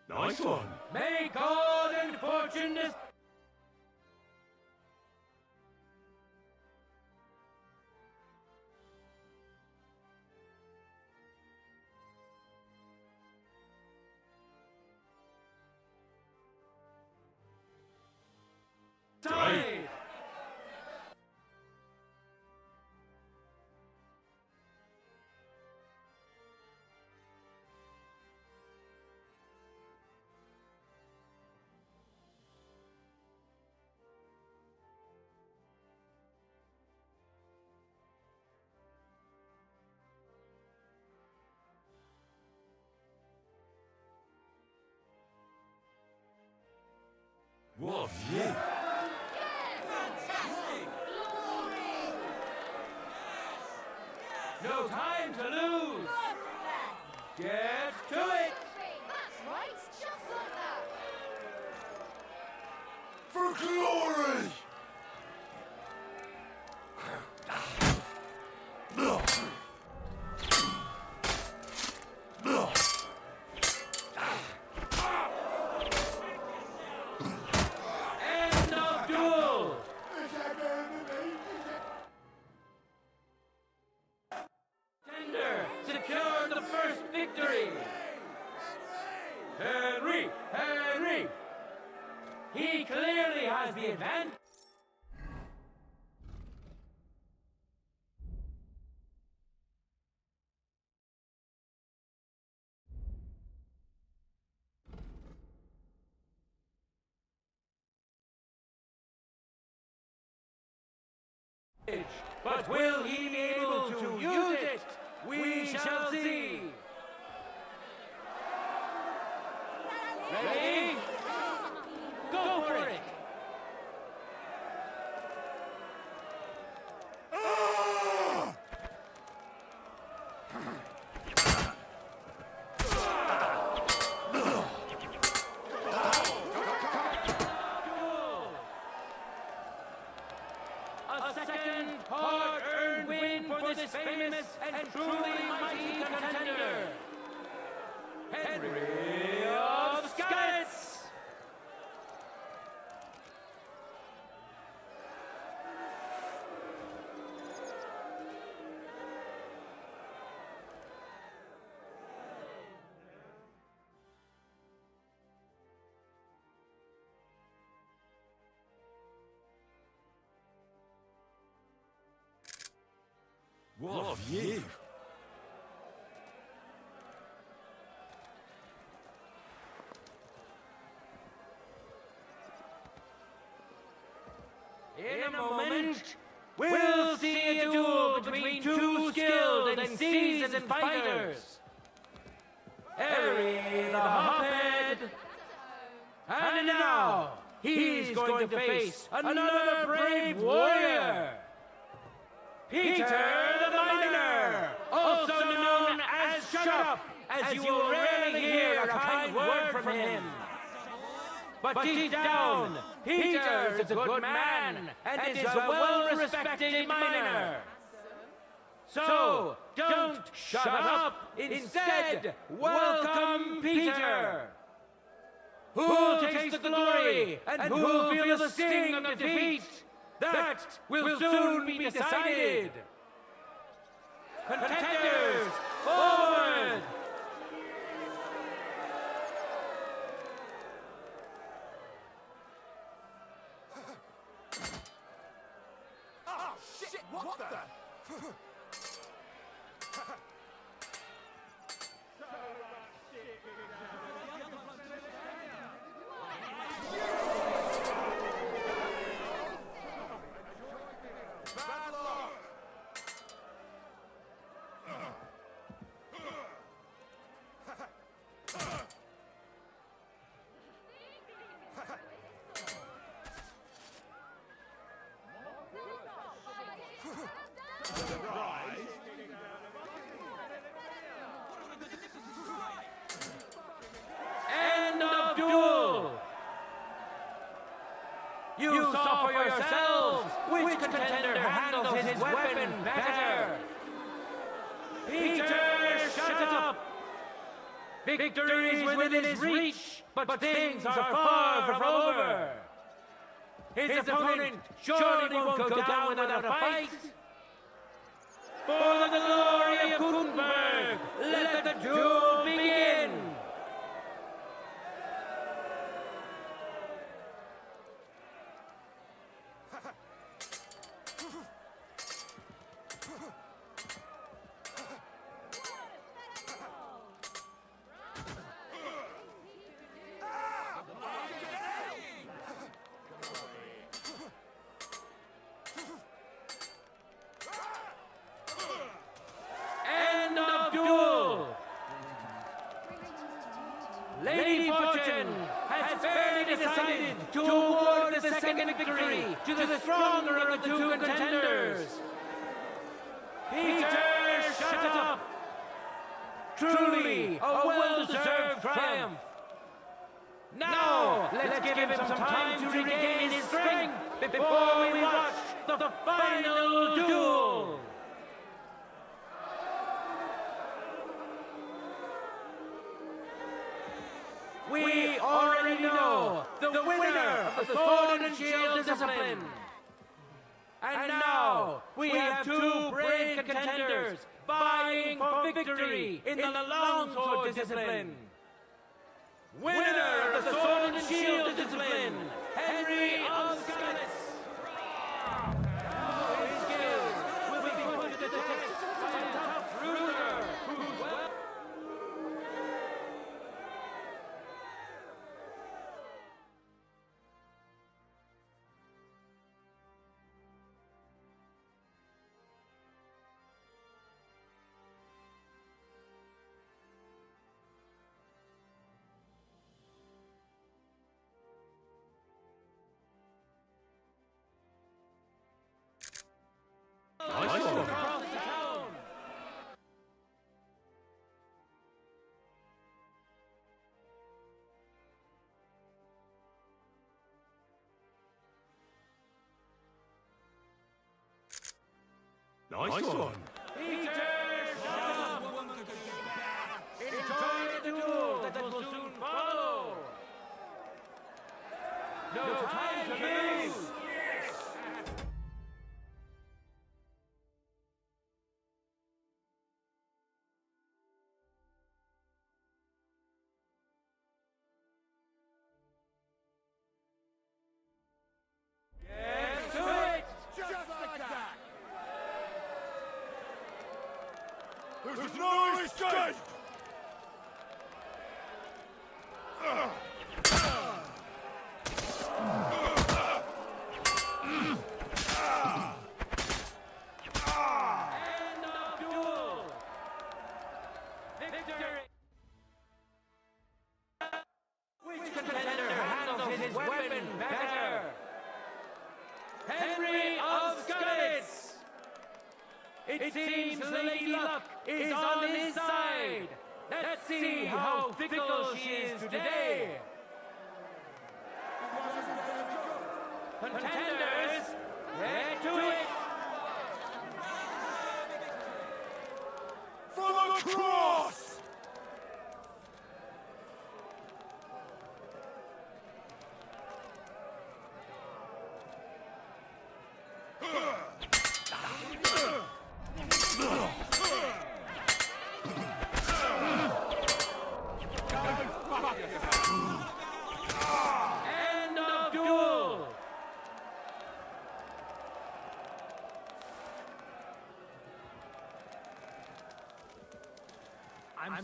Nice one. May God and fortune decide. What a view. No time to lose. Get to it. That's right, just like that. For glory! End of duel. Tender secured the first victory. Henry! Henry! He clearly has the advantage. But will he be able to use it? We shall see. Ready? Go for it. A second hard-earned win for this famous and truly mighty contender, Henry of Skalitz. What a view. In a moment, we'll see a duel between two skilled and seasoned fighters. Harry the Hophead. And now, he's going to face another brave warrior. Peter the Miner, also known as Shut Up, as you will rarely hear a kind word from him. But deep down, Peter is a good man and is a well-respected miner. So, don't shut up. Instead, welcome Peter. Who'll taste the glory and who'll feel the sting of defeat? That will soon be decided. Contenders, forward! Oh, shit! What the? Bad luck! End of duel! You saw for yourselves which contender handles his weapon better. Peter, shut up! Victory is within his reach, but things are far from over. His opponent surely won't go down without a fight. For the glory of Gutenberg, let the duel begin! End of duel! Lady Fortune has fairly decided to award the second victory to the stronger of the two contenders. Peter, shut up! Truly a well-deserved triumph. Now, let's give him some time to regain his strength before we watch the final duel. We already know the winner of the Sword and Shield discipline. And now we have two brave contenders vying for victory in the longsword discipline. Winner of the Sword and Shield discipline, Henry of Scarlets. His skill will be put to the test by a tough ruler who well. Nice one. Across the town. Nice one. Peter, shut up! Enjoy the duel that will soon follow. No time to lose. Get to it! Just like that! There's no escape! End of duel! Victory! Which contender handles his weapon better? Henry of Scarlets! It seems Lady Luck is on his side. Let's see how fickle she is today. Contenders, get to it! For the cross!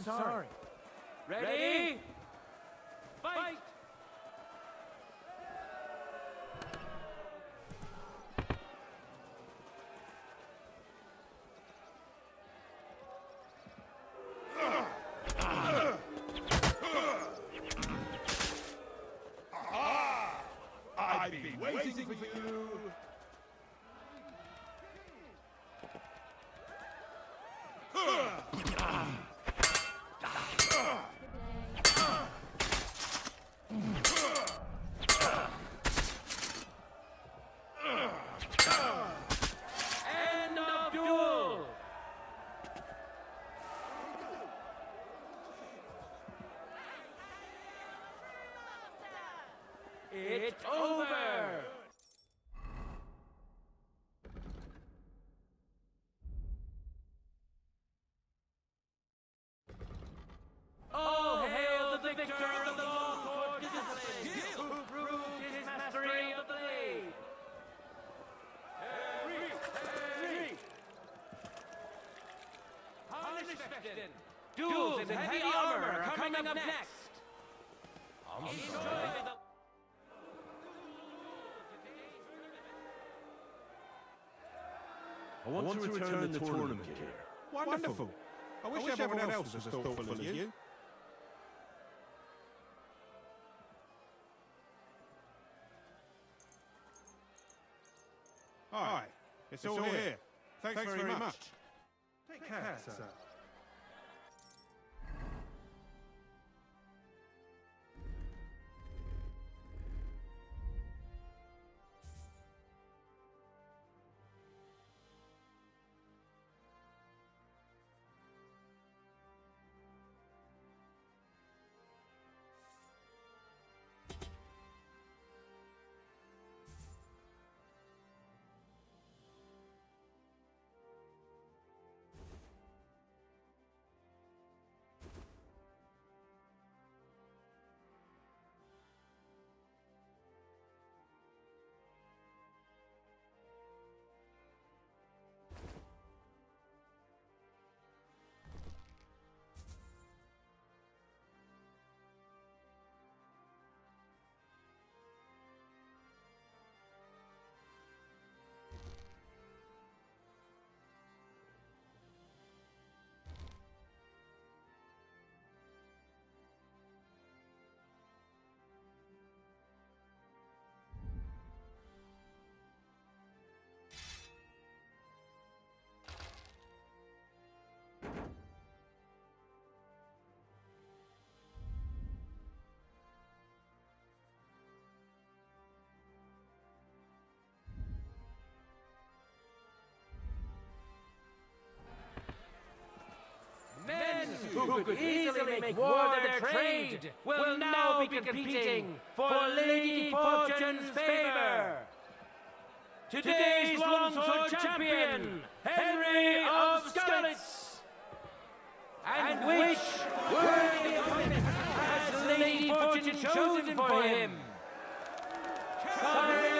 sorry. Ready? Fight! I've been waiting for you. End of duel! It's over! All hail the victor of the longsword discipline, who proved his mastery of the blade! Harry! Harnish Fechtin! Duels in heavy armor are coming up next! Enjoy the... I want to return the tournament gear. Wonderful. I wish everyone else was as thoughtful as you. Hi, it's all here. Thanks very much. Take care, sir. Men who could easily make war their trade will now be competing for Lady Fortune's favor. Today's longsword champion, Henry of Skalitz. And which worthy opponent has Lady Fortune chosen for him? Carol!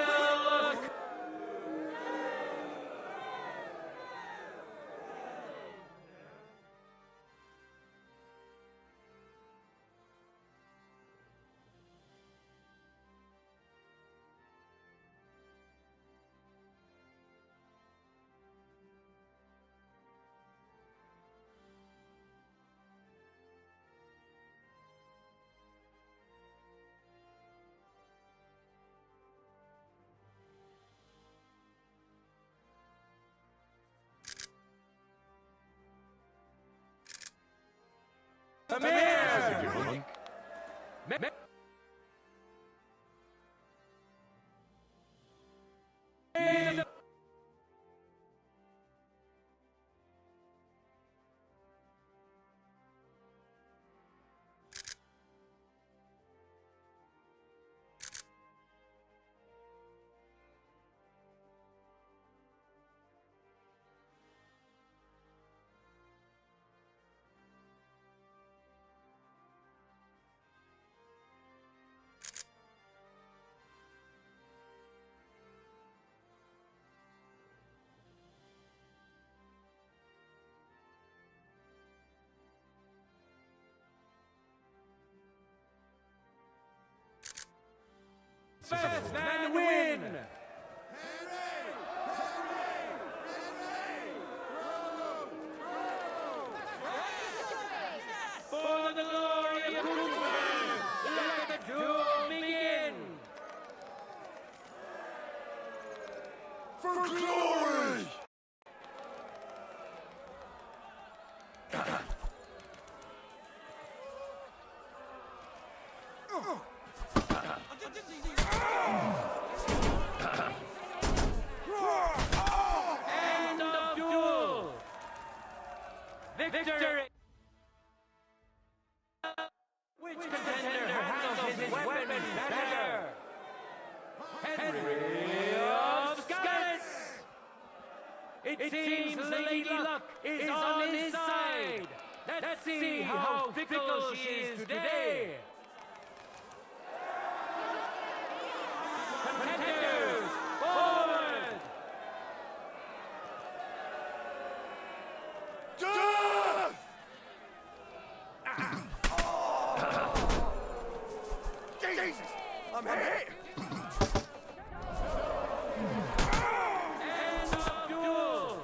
Come here! fast man win! For the glory of Gutenberg, let the duel begin! For glory! End of duel! Victory! Which contender handles his weapon better? Henry of Scarlet! It seems Lady Luck is on his side. Let's see how fickle she is today. Contenders, forward! Death! Jesus! I'm hit! End of duel!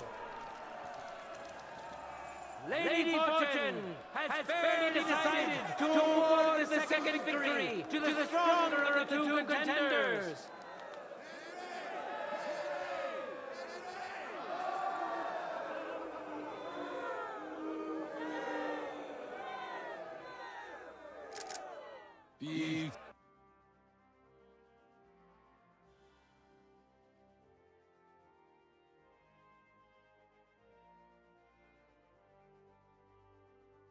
Lady Fortune has fairly decided to award the second victory to the stronger of the two contenders.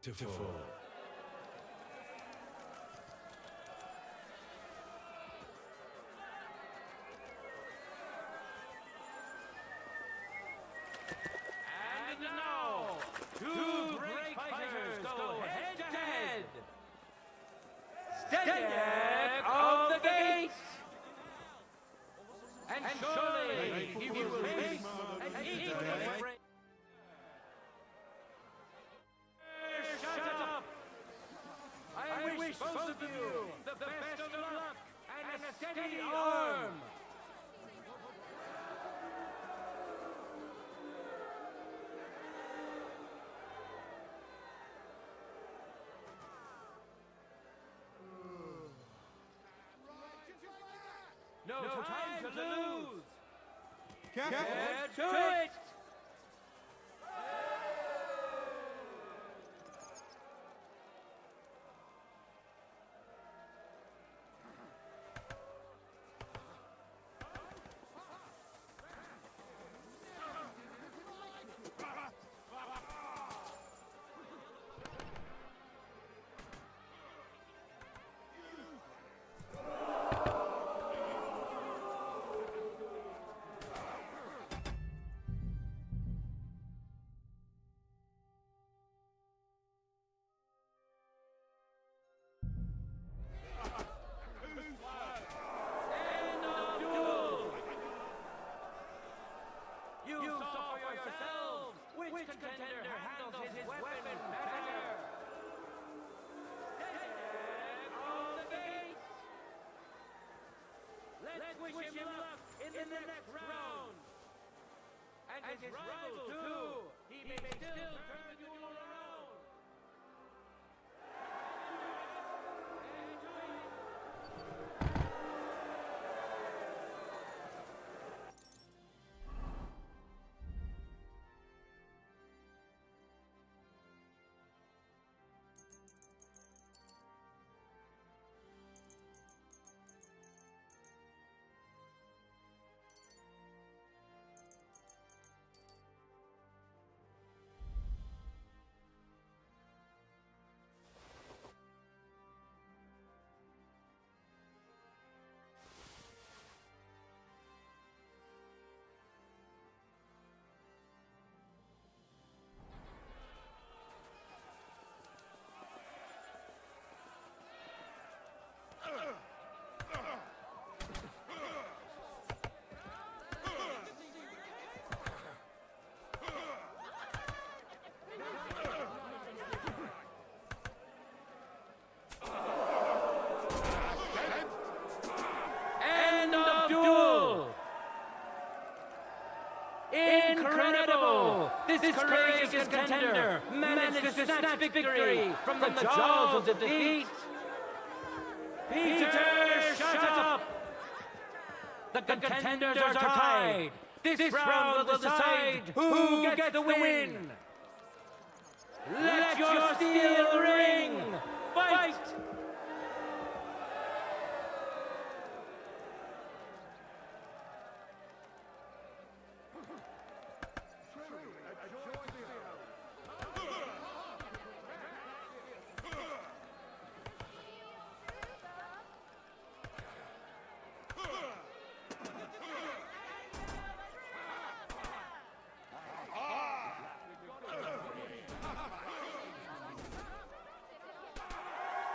Beautiful. And now, two great fighters go head to head. Step of the gate! And surely he will face an equally great... Shut up! I wish both of you the best of luck and a steady arm! No time to lose! Get to it! End of duel! You saw for yourselves which contender handles his weapon better. Step of the gate! Let's wish him luck in the next round. And his rival too. He may still turn the duel around. courageous contender managed to snatch victory from the jaws of defeat? Peter, shut up! The contenders are tied. This round will decide who gets the win. Let your steel ring! Fight!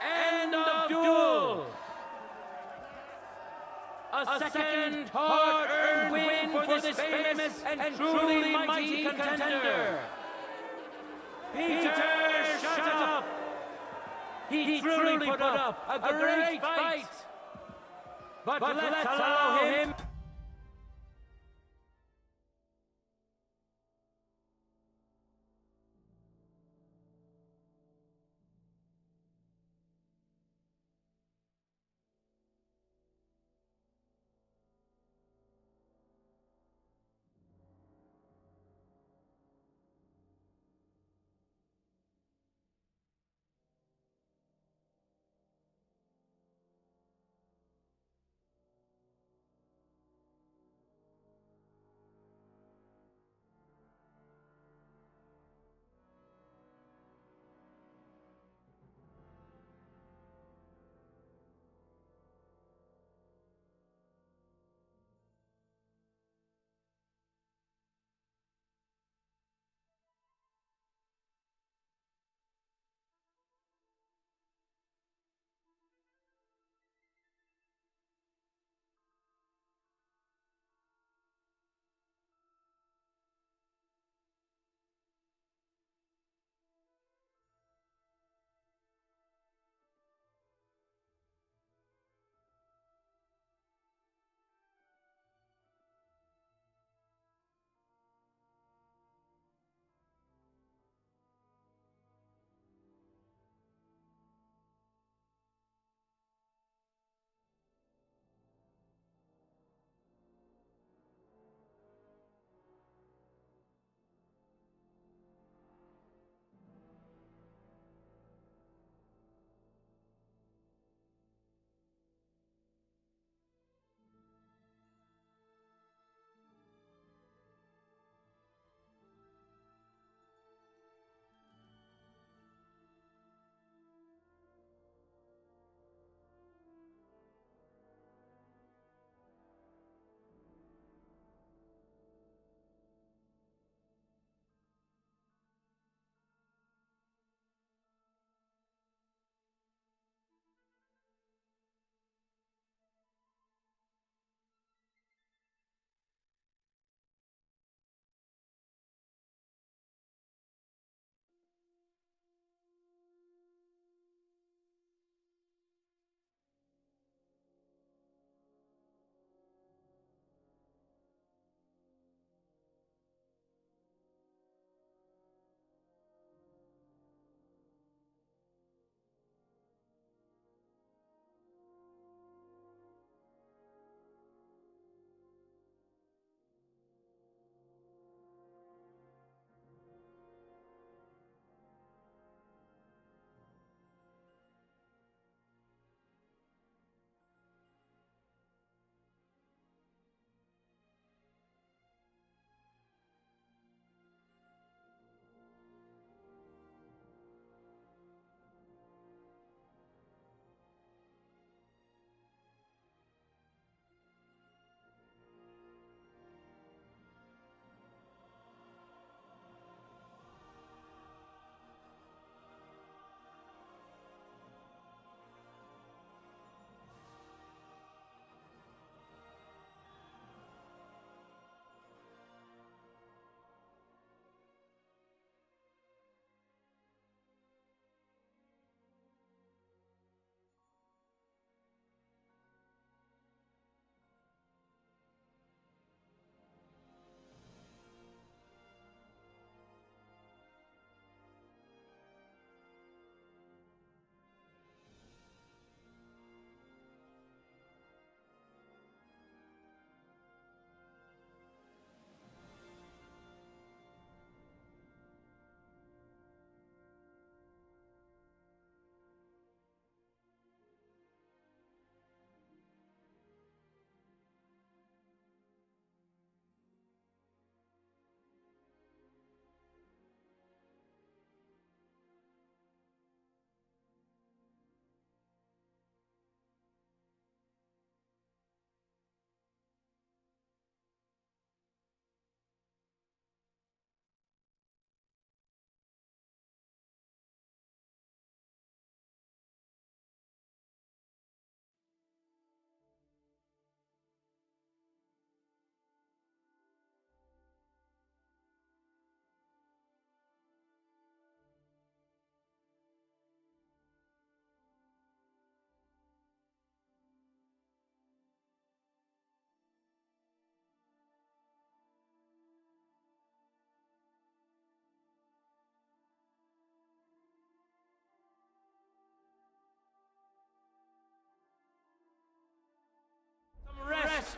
End of duel! A second hard-earned win for this famous and truly mighty contender. Peter, shut up! He truly put up a great fight. But let's allow him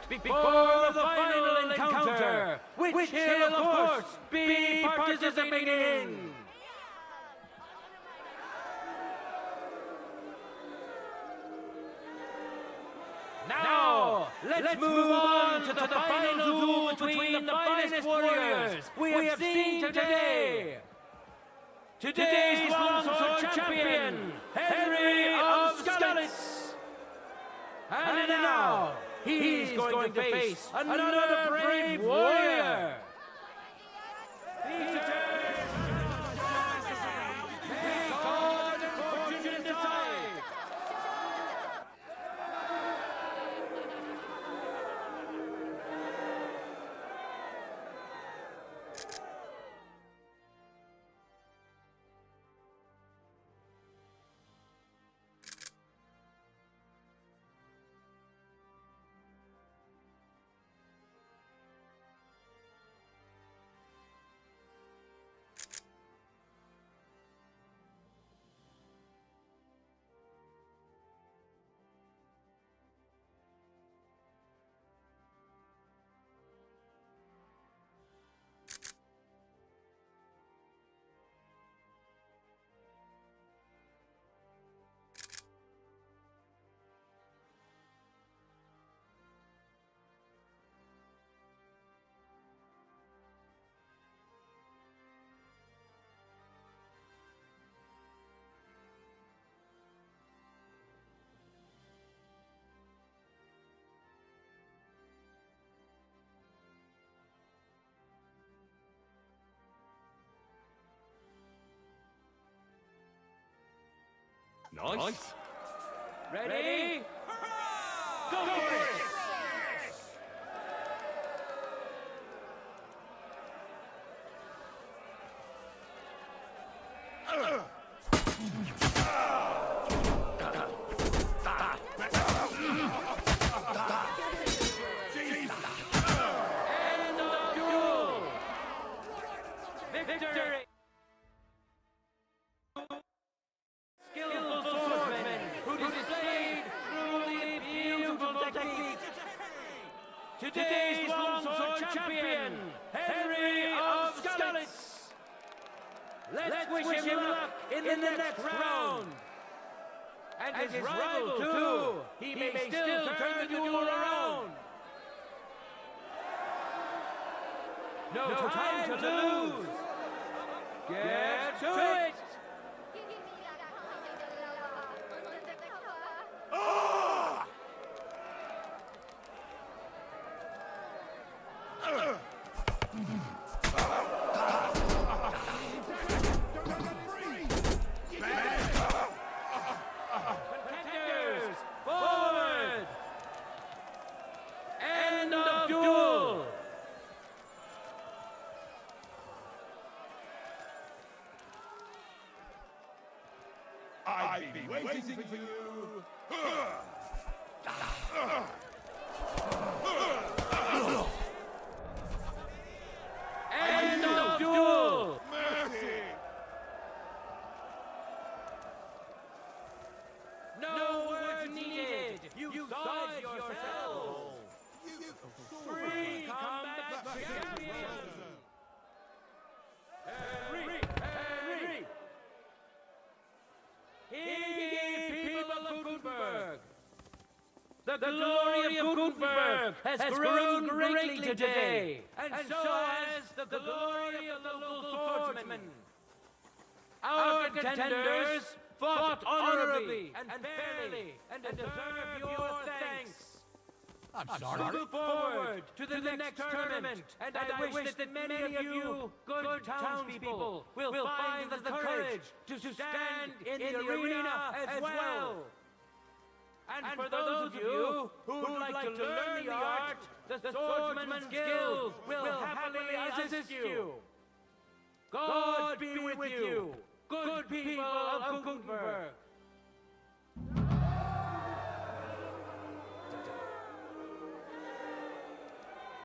before the final encounter, which he'll, of course, be participating in. Now, let's move on to the final duel between the finest warriors we have seen today. Today's longsword champion, Henry of Skalitz. And now, he's going to face another brave warrior. Nice. Ready? Go for it! End of duel! Victory! Skillful swordsman who displayed truly beautiful technique. Today's longsword champion, Henry of Skalitz. Let's wish him luck in the next round. And his rival too. He may still turn the duel around. No time to lose. Get to it. Contenders, forward! End of duel! I've been waiting for you. End of duel! Mercy! No words needed! You saw it yourself! Free combat champion! Henry! Hear ye, people of Gutenberg! The glory of Gutenberg has grown greatly today, and so has the glory of the local swordsmen. Our contenders fought honorably and fairly, and deserve your thanks. I'm sorry. Move forward to the next tournament, and I wish that many of you good townspeople will find the courage to stand in the arena as well. And for those of you who would like to learn the art, the Swordsman's Guild will happily assist you. God be with you, good people of Gutenberg.